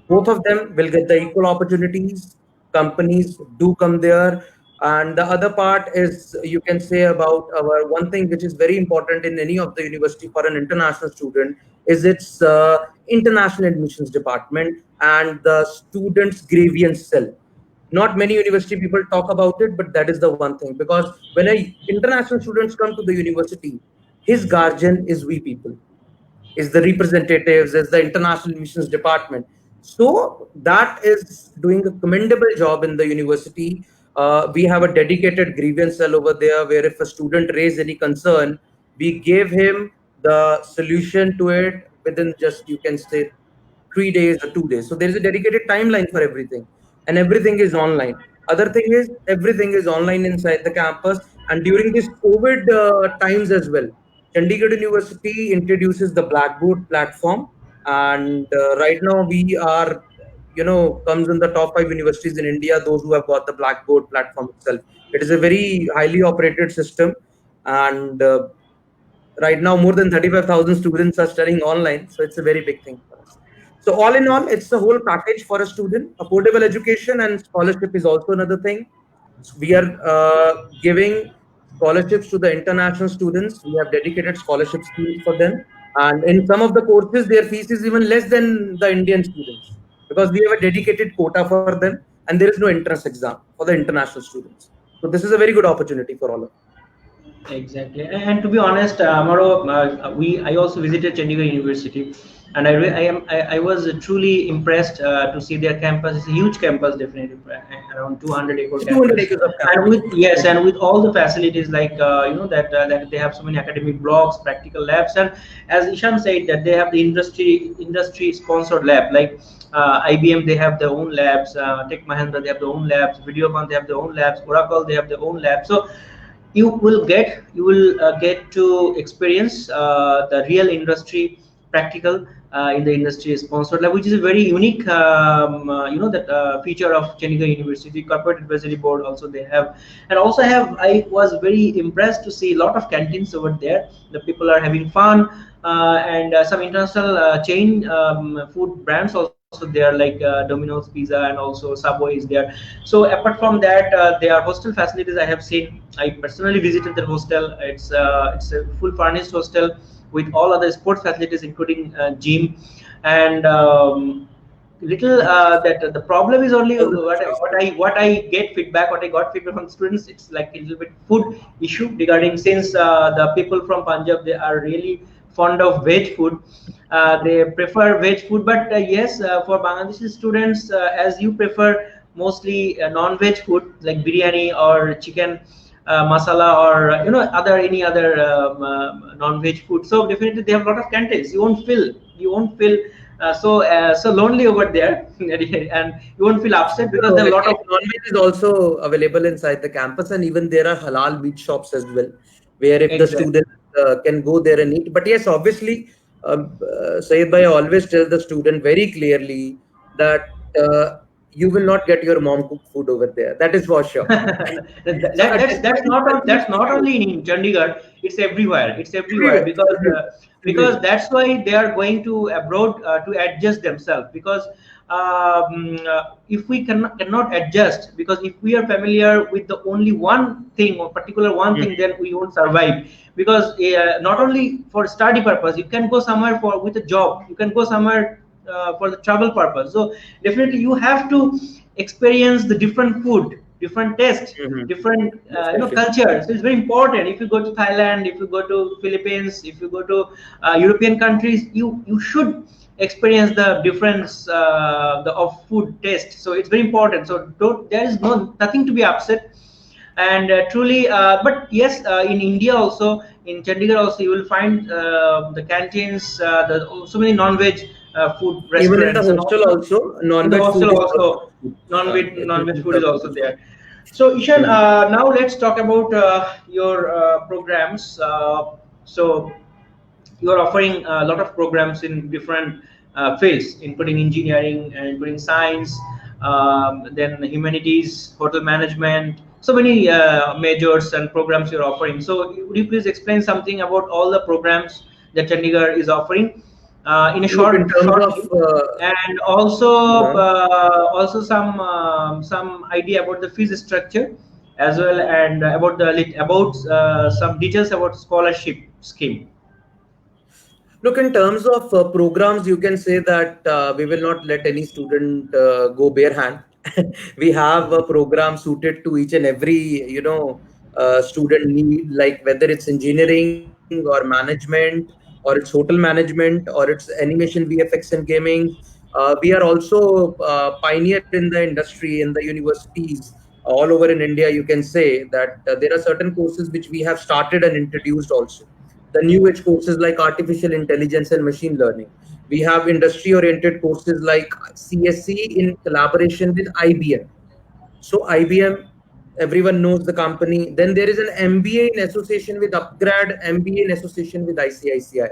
Both of them will get the equal opportunities. Companies do come there. And the other part is, you can say about our one thing which is very important in any of the university for an international student is its international admissions department and the students grievance cell. Not many university people talk about it, but that is the one thing, because when international students come to the university, his guardian is we people, is the representatives, is the international admissions department. So that is doing a commendable job in the university. We have a dedicated grievance cell over there, where if a student raise any concern, we give him the solution to it within just, you can say, 3 days or 2 days. So there is a dedicated timeline for everything, and everything is online. Other thing is, everything is online inside the campus. And during this COVID times as well, Chandigarh University introduces the Blackboard platform, and right now we are, comes in the top 5 universities in India. Those who have got the Blackboard platform itself. It is a very highly operated system, and right now more than 35,000 students are studying online, so it's a very big thing for us. So all in all, it's the whole package for a student. Affordable education and scholarship is also another thing. We are giving scholarships to the international students. We have dedicated scholarship schemes for them, and in some of the courses their fees is even less than the Indian students, because we have a dedicated quota for them, and there is no entrance exam for the international students. So this is a very good opportunity for all of us. Exactly, and to be honest, Amaro, I also visited Chandigarh University, and I was truly impressed to see their campus. It's a huge campus, definitely around 200-acre 200 campus, acres of and campus. with all the facilities like that they have so many academic blocks, practical labs, and as Ishan said that they have the industry sponsored lab like. IBM, they have their own labs. Tech Mahindra, they have their own labs. Videocon, they have their own labs. Oracle, they have their own labs. So you will get to experience the real industry practical in the industry sponsored lab, which is a very unique that feature of Chandigarh University. Corporate Advisory Board also they have, and also have I was very impressed to see a lot of canteens over there. The people are having fun, and some international chain food brands also there, like Domino's Pizza, and also Subway is there. So apart from that, there are hostel facilities I have seen. I personally visited the hostel. It's a full furnished hostel with all other sports facilities, including gym, and little that the problem is only what I got feedback from students. It's like a little bit food issue regarding, since the people from Punjab, they are really fond of veg food. They prefer veg food, but yes, for Bangladeshi students, as you prefer mostly non-veg food like biryani or chicken masala, or other any other non-veg food. So definitely they have a lot of canteens. You won't feel so lonely over there, and you won't feel upset because there are a lot of non-veg is also available inside the campus, and even there are halal meat shops as well, where if the exactly. student can go there and eat. But yes, obviously, Sayed Bhai always tells the student very clearly that you will not get your mom cooked food over there. That is for sure. So That's not only in Chandigarh. It's everywhere. It's everywhere, everywhere, because everywhere. that's why they are going to abroad to adjust themselves. Because if we cannot adjust, because if we are familiar with the only one thing or particular one thing, then we won't survive. Because not only for study purpose, you can go somewhere for with a job. You can go somewhere for the travel purpose. So definitely you have to experience the different food, different taste, different culture. So it's very important. If you go to Thailand, if you go to Philippines, if you go to European countries, you should experience the difference of food taste. So it's very important. So there is nothing to be upset. And truly, but yes, in India also, in Chandigarh also, you will find the canteens, so many non-veg food Even in the restaurants, and hostel also, in the non-veg food hostel is also, non-veg food is also there. So Ishan, Mhm. now let's talk about your programs. So you are offering a lot of programs in different fields, including engineering and including science, then humanities, hotel management, so many majors and programs you're offering. So would you please explain something about all the programs that Chandigarh is offering in a Look, in terms short, of and also uh, some idea about the fees structure as well, and about some details about scholarship scheme. look, in terms of programs, you can say that we will not let any student go bare hand. We have a program suited to each and every, student need, like whether it's engineering or management, or it's hotel management, or it's animation, VFX, and gaming. We are also pioneer in the industry, in the universities all over in India. You can say that there are certain courses which we have started and introduced also, the new age courses like artificial intelligence and machine learning. We have industry oriented courses like CSC in collaboration with IBM. So IBM Everyone knows the company. Then there is an MBA in association with Upgrad, MBA in association with ICICI.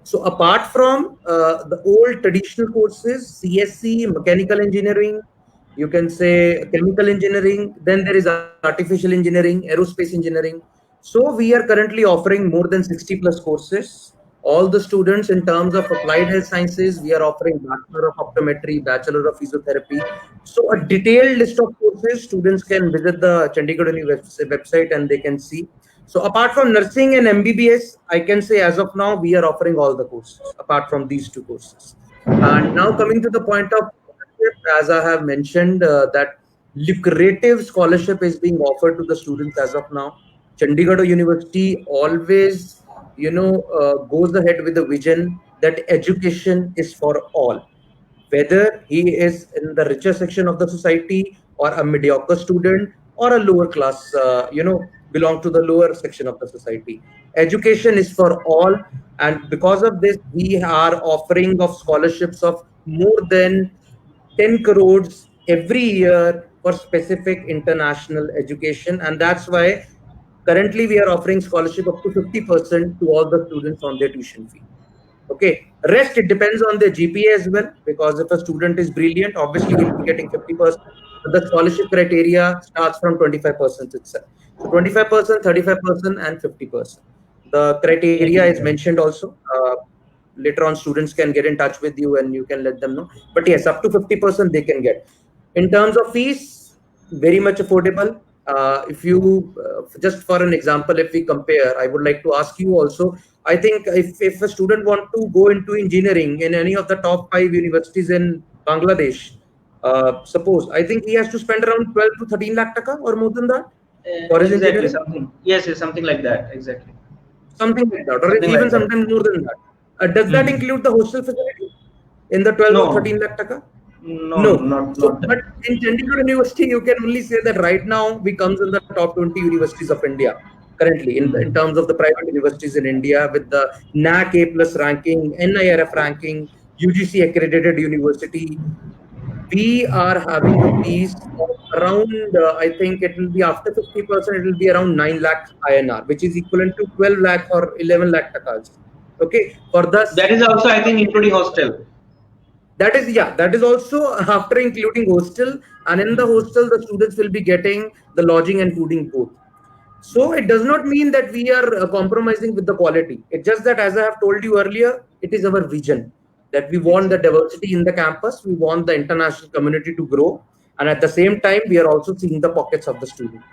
So apart from the old traditional courses, CSC, mechanical engineering, you can say chemical engineering, then there is artificial engineering, aerospace engineering. So we are currently offering more than 60 plus courses. All the students in terms of applied health sciences, we are offering Bachelor of Optometry, Bachelor of Physiotherapy. So a detailed list of courses, students can visit the Chandigarh University website and they can see. So apart from nursing and MBBS, I can say as of now, we are offering all the courses apart from these two courses. And now coming to the point of scholarship, as I have mentioned, that lucrative scholarship is being offered to the students as of now. Chandigarh University always, goes ahead with the vision that education is for all, whether he is in the richer section of the society or a mediocre student or a lower class, belong to the lower section of the society. Education is for all, and because of this, we are offering of scholarships of more than 10 crores every year for specific international education, and that's why currently we are offering scholarship up to 50% to all the students on their tuition fee. Okay, rest it depends on the GPA as well, because if a student is brilliant, obviously he'll be getting 50%. But the scholarship criteria starts from 25% itself. So 25%, 35%, and 50%. The criteria is mentioned also. Later on, students can get in touch with you and you can let them know. But yes, up to 50% they can get. In terms of fees, very much affordable. If you, just for an example, if we compare, I would like to ask you also, I think if a student want to go into engineering in any of the top 5 universities in Bangladesh, suppose, I think he has to spend around 12 to 13 lakh taka or more than that for his Exactly, engineering. something. Yes, yes, something like that. Exactly. Something like that, or Something even like that. sometimes more than that. Does that include the hostel facility in the 12 or No, 13 lakh taka? no, No. So, not that. but in Chandigarh University, you can only say that right now we comes in the top 20 universities of India currently in terms of the private universities in India with the NAC A plus ranking, NIRF ranking, UGC accredited university. We are having a fees of around, I think it will be after 50%, it will be around 9 lakh INR, which is equivalent to 12 lakh or 11 lakh takas. Okay, for the That is also, I think, including hostel. that is, yeah, that is also after including hostel, and in the hostel the students will be getting the lodging and fooding both. So it does not mean that we are compromising with the quality. It's just that, as I have told you earlier, it is our vision that we want the diversity in the campus, we want the international community to grow, and at the same time we are also seeing the pockets of the students.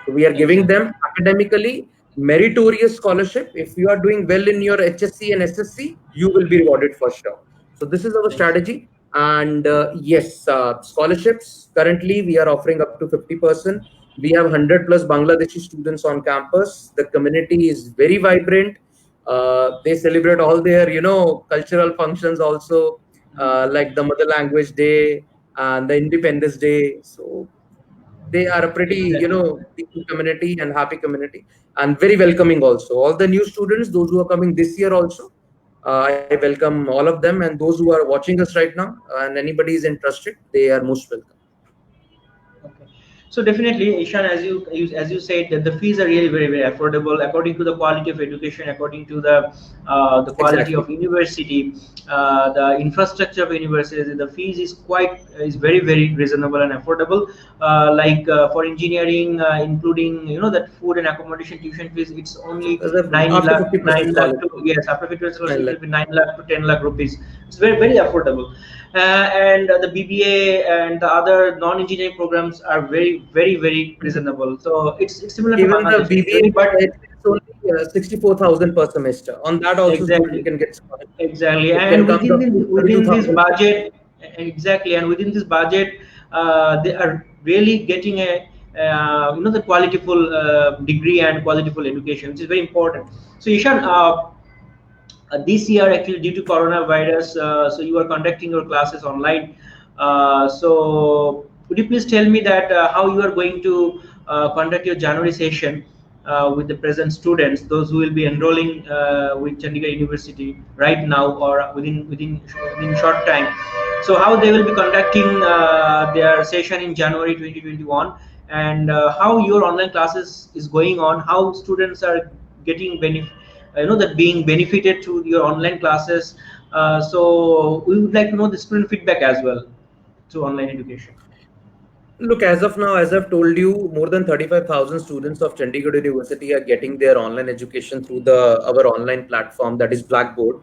So we are giving Exactly. them academically meritorious scholarship. If you are doing well in your HSC and SSC, you will be rewarded for sure. So this is our Exactly. strategy. And yes, scholarships currently we are offering up to 50%. We have 100 plus Bangladeshi students on campus. The community is very vibrant. They celebrate all their, cultural functions also, like the Mother Language Day and the Independence Day. So they are a pretty, Exactly. decent community and happy community, and very welcoming also. All the new students, those who are coming this year also, I welcome all of them, and those who are watching us right now, and anybody is interested, they are most welcome. Okay. So definitely, Ishan, as you said, that the fees are really very very affordable according to the quality of education, according to the quality Exactly. of university, the infrastructure of universities. The fees is very very reasonable and affordable. Like for engineering, including that food and accommodation tuition fees, it's So only as a, 9 after lakh 50% 9 lakh to scholarship, yes after 50% 9 it lakh. will be 9 lakh to 10 lakh rupees. It's very very affordable. And the BBA and the other non-engineering programs are very, very, very reasonable. So it's similar to Even the Bangladesh BBA, actually, but it's only 64,000 per semester. On that also student exactly, can get scholarship. exactly. It can And come up to within this 32,000. budget, exactly, and within this budget, they are really getting a the qualityful degree and qualityful education, which is very important. So Ishan, this year actually due to coronavirus, so you are conducting your classes online. So would you please tell me that how you are going to conduct your January session with the present students, those who will be enrolling with Chandigarh University right now or within short time. So how they will be conducting their session in January 2021, and how your online classes is going on, how students are getting that being benefited through your online classes. So we would like to know the student feedback as well to online education. Look, as of now, as I've told you, more than 35,000 students of Chandigarh University are getting their online education through our online platform, that is Blackboard.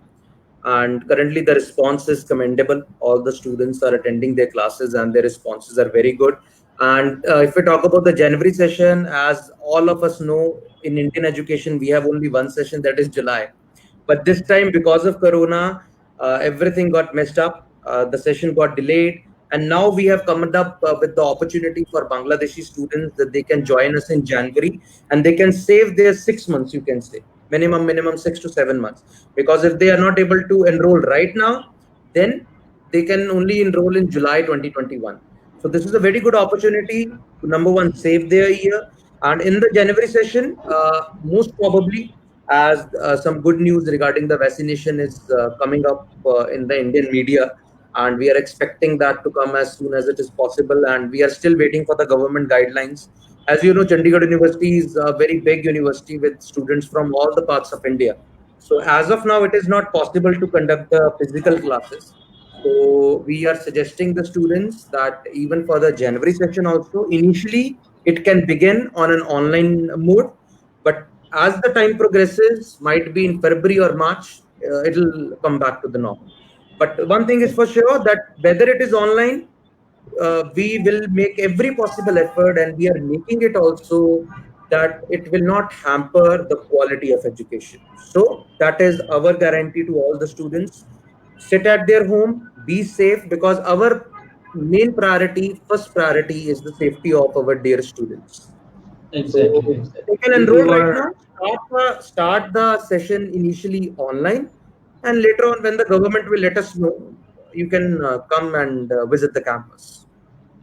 And currently, the response is commendable. All the students are attending their classes, and their responses are very good. And if we talk about the January session, as all of us know, in Indian education, we have only one session, that is July. But this time, because of Corona, everything got messed up. The session got delayed, and now we have come up with the opportunity for Bangladeshi students that they can join us in January, and they can save their 6 months. You can say minimum 6 to 7 months, because if they are not able to enroll right now, then they can only enroll in July 2021. So this is a very good opportunity to, number one, save their year. And in the January session, most probably, as some good news regarding the vaccination is coming up in the Indian media, and we are expecting that to come as soon as it is possible. And we are still waiting for the government guidelines. As you know, Chandigarh University is a very big university with students from all the parts of India. So as of now, it is not possible to conduct the physical classes. So we are suggesting the students that even for the January session also, initially it can begin on an online mode, but as the time progresses, might be in February or March, it'll come back to the norm. But one thing is for sure, that whether it is online, we will make every possible effort, and we are making it also, that it will not hamper the quality of education. So that is our guarantee to all the students. Sit at their home, be safe, because our main priority, first priority, is the safety of our dear students. Exactly, So exactly. they can enroll right now, start the session initially online, and later on, when the government will let us know, you can come and visit the campus.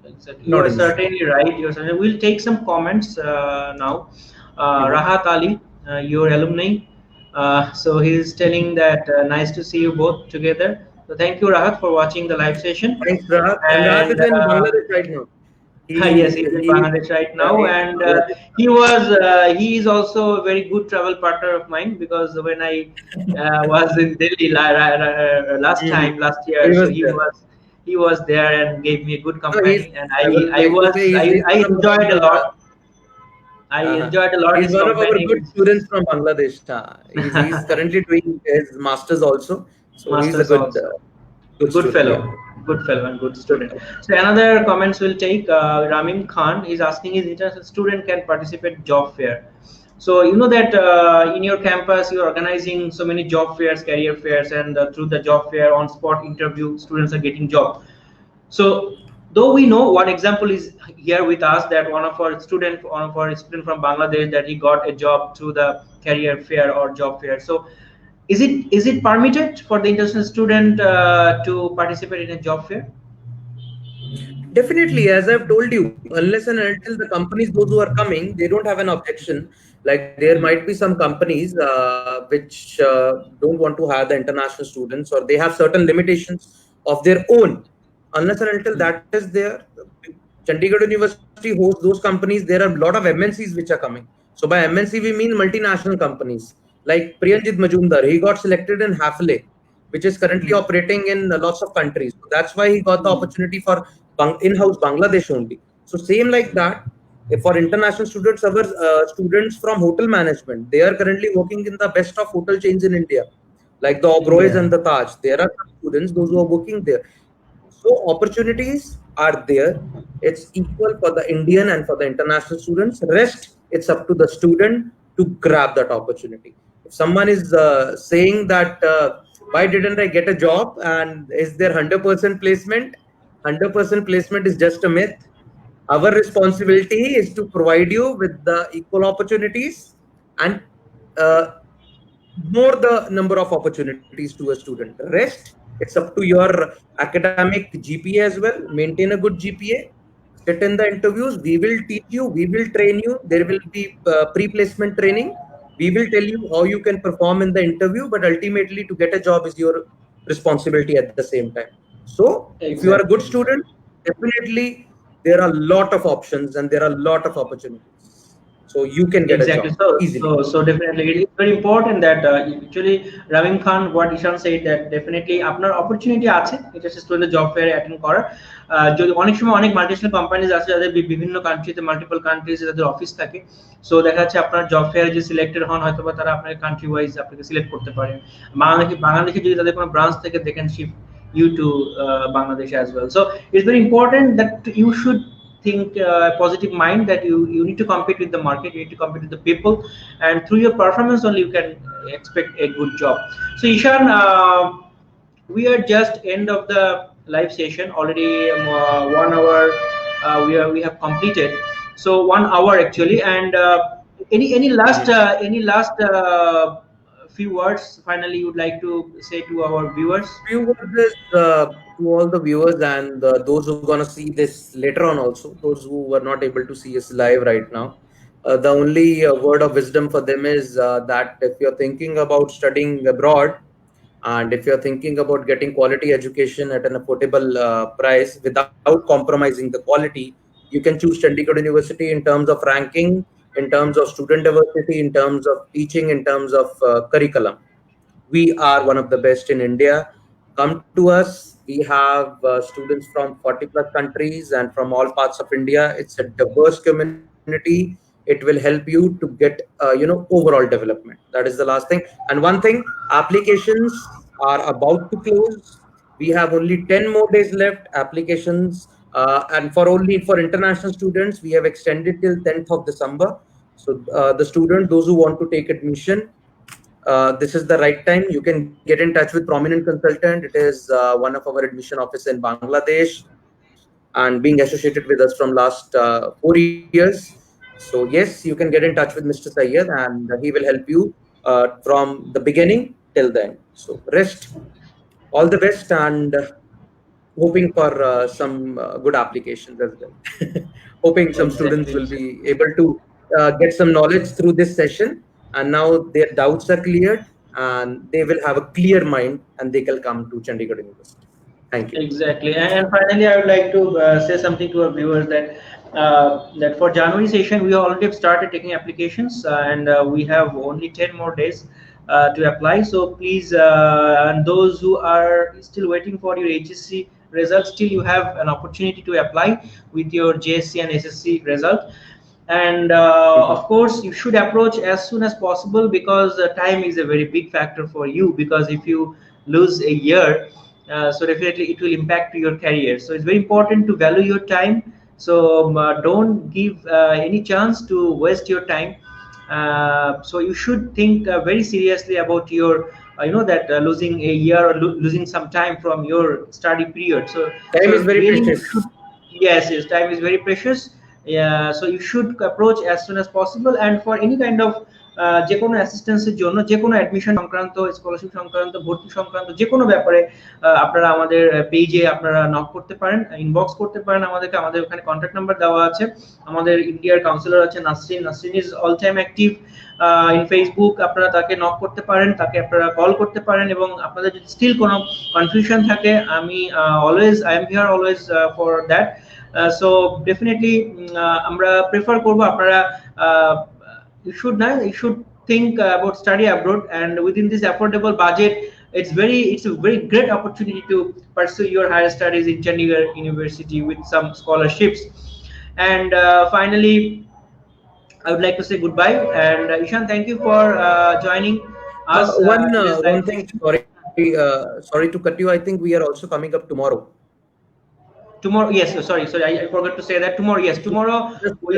Exactly. You Not are an issue. certainly right. You're certainly. We'll take some comments now. Mhm. Rahat Ali, your alumni. So he's telling that nice to see you both together. So thank you, Rahat, for watching the live session. Thanks, Rahat. And Rahat And is in Bangladesh right now. yes, He he's in he Bangladesh right now, he's in and Bangladesh. he is also a very good travel partner of mine, because when I was in Delhi last Mhm. time last He year, so was there. he was there and gave me a good No, he's. company, and I would like to say he's I one of enjoyed a our. lot. I Uh, enjoyed a lot he's his one of our company. good students from Bangladesh. He's currently doing his masters also, so he's a Masters also. good Good student. Yeah, fellow, good fellow, and good good student. fellow. So another comments will take Ramim Khan. He's asking, his international student can participate job fair. So you know that in your campus you're organizing so many job fairs, career fairs, and through the job fair, on spot interview, students are getting job. So though we know one example is here with us, that one of our student from Bangladesh, that he got a job through the career fair or job fair. So is it permitted for the international student to participate in a job fair? Definitely, as I've told you, unless and until the companies, those who are coming, they don't have an objection. Like there might be some companies which don't want to have the international students, or they have certain limitations of their own. Unless and until that is there, Chandigarh University hosts those companies. There are a lot of MNCs which are coming. So by MNC we mean multinational companies. Like Priyanjit Majumdar, he got selected in Hafele, which is currently Hmm. operating in lots of countries. So that's why he got the opportunity for in-house Bangladesh only. So same like that, for international students, our students from hotel management, they are currently working in the best of hotel chains in India, like the Oberoi's Yeah. and the Taj. There are some students, those who are working there. So opportunities are there. It's equal for the Indian and for the international students. Rest, it's up to the student to grab that opportunity. If someone is saying that why didn't I get a job, and is there 100% placement? 100% placement is just a myth. Our responsibility is to provide you with the equal opportunities, and uh, more the number of opportunities to a student. Rest, it's up to your academic GPA as well. Maintain a good GPA. Sit in the interviews. We will teach you. We will train you. There will be pre-placement training. We will tell you how you can perform in the interview. But ultimately, to get a job is your responsibility at the same time. So, if you are a good Exactly. student, definitely there are a lot of options and there are a lot of opportunities. So you can get a Exactly. job So, easily. so definitely, it is very important that actually Ravin Khan, what Ishan said, that definitely আপনার opportunity আছে এটা হচ্ছে student job ফেয়ারে attend করার। যদি অনেক সময় অনেক multinational companies আছে যাদের বিভিন্ন কান্ট্রিতে মাল্টিপল কান্ট্রিজে তাদের অফিস থাকে, সো দেখা যাচ্ছে আপনার জব ফেয়ারে যে সিলেক্টেড হন হয়তো বা তারা আপনার কান্ট্রি ওয়াইজ আপনাকে সিলেক্ট করতে পারে। বাংলাদেশে যদি তাদের কোনো ব্রাঞ্চ থেকে they can shift you to Bangladesh as well. So it's very important that you should think positive mind that you need to compete with the market, you need to compete with the people, and through your performance only you can expect a good job. So Ishan, we are just end of the live session already. 1 hour we have completed, so 1 hour actually. And any last few words finally you would like to say to our viewers? Few words is, to all the viewers and those who are gonna see this later on also, those who were not able to see us live right now. The only word of wisdom for them is that if you're thinking about studying abroad and if you're thinking about getting quality education at an affordable price without compromising the quality, you can choose Chandigarh University in terms of ranking, in terms of student diversity, in terms of teaching, in terms of curriculum. We are one of the best in India. Come to us. We have students from 40 plus countries and from all parts of India. It's a diverse community. It will help you to get overall development. That is the last thing. And one thing, applications are about to close. We have only 10 more days left. Applications and for international students, we have extended till 10th of December. So the students, those who want to take admission, this is the right time. You can get in touch with prominent consultant. It is one of our admission office in Bangladesh and being associated with us from last 4 years. So yes, you can get in touch with Mr. Sayyed and he will help you from the beginning till the end. So rest, all the best, and hoping for some good applications as well. Hoping some students will be able to get some knowledge through this session, and now their doubts are cleared and they will have a clear mind and they can come to Chandigarh University. Thank you. Exactly. And finally, I would like to say something to our viewers that that for January session, we already have started taking applications and we have only 10 more days to apply. So please, and those who are still waiting for your HSC results, still you have an opportunity to apply with your JSC and SSC result. And of course you should approach as soon as possible, because time is a very big factor for you, because if you lose a year, so definitely it will impact your career. So it's very important to value your time. So don't give any chance to waste your time. So you should think very seriously about your losing a year or losing some time from your study period. So time is very precious. Yes, time is very precious. Yeah, so you should approach as soon as possible. And for any kind of যে কোনো অ্যাসিস্ট্যান্সের জন্য, যে কোনো admission সংক্রান্ত, scholarship সংক্রান্ত, ভর্তি সংক্রান্ত যে কোনো ব্যাপারে আপনারা আমাদের পেজে আপনারা নক করতে পারেন, ইনবক্স করতে পারেন আমাদেরকে। আমাদের ওখানে কন্ট্যাক্ট নাম্বার দেওয়া আছে। আমাদের ইন্ডিয়ার কাউন্সিলর আছে Nasrin is all time active in Facebook. আপনারা তাকে নক করতে পারেন, তাকে আপনারা কল করতে পারেন। এবং আপনাদের যদি স্টিল কোনো কনফিউশন থাকে, আমি I am here always for that. So definitely আমরা প্রেফার করব আপনারা you should think about study abroad, and within this affordable budget it's a very great opportunity to pursue your higher studies in Chandigarh University with some scholarships. And finally I would like to say goodbye. And Ishan, thank you for joining us. One thing, sorry to cut you. I think we are also coming up tomorrow. Tomorrow, yes, sorry, I forgot to say that tomorrow, yes, tomorrow we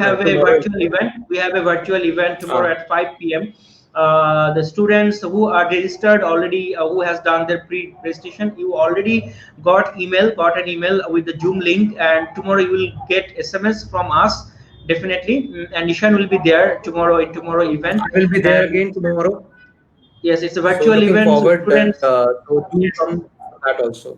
have a virtual event. We have a virtual event tomorrow at 5 p.m. The students who are registered already, who has done their pre-registration, you already got an email with the Zoom link, and tomorrow you will get SMS from us definitely. And Nishan will be there tomorrow in tomorrow event. I will be there again tomorrow. Yes, it's a virtual event. Forward, so students, come that also.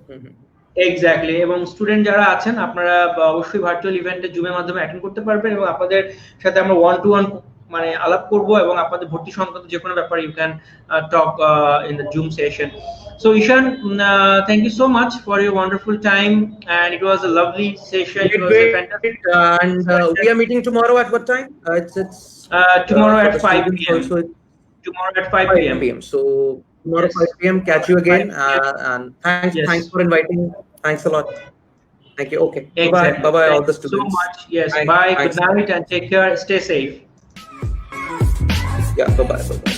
Exactly. এবং student যারা আছেন আপনারা অবশ্যই virtual ইভেন্টে জুমের মাধ্যমে attend করতে পারবেন, এবং আপনাদের সাথে আমরা 1-to-1 মানে আলাপ করব, এবং আপনাদের ভর্তি সংক্রান্ত যে কোনো ব্যাপারে you can talk in the Zoom session. So Ishan, thank you so much for your wonderful time, and it was a lovely session. It was a Great. fantastic And we are meeting tomorrow at what time? It's tomorrow for at the 5 students p.m. also. Tomorrow at 5 5 p.m. p.m. So tomorrow Yes. 5 p.m. Catch you 5 again. p.m. And thanks Yes. for inviting. Thanks a lot. Thank you. Okay. Bye bye. Exactly. Bye bye all Thank the you so students. much. Yes. Bye. Bye. Good Thanks. night and take care. Stay safe. Yeah. Bye bye. Bye bye.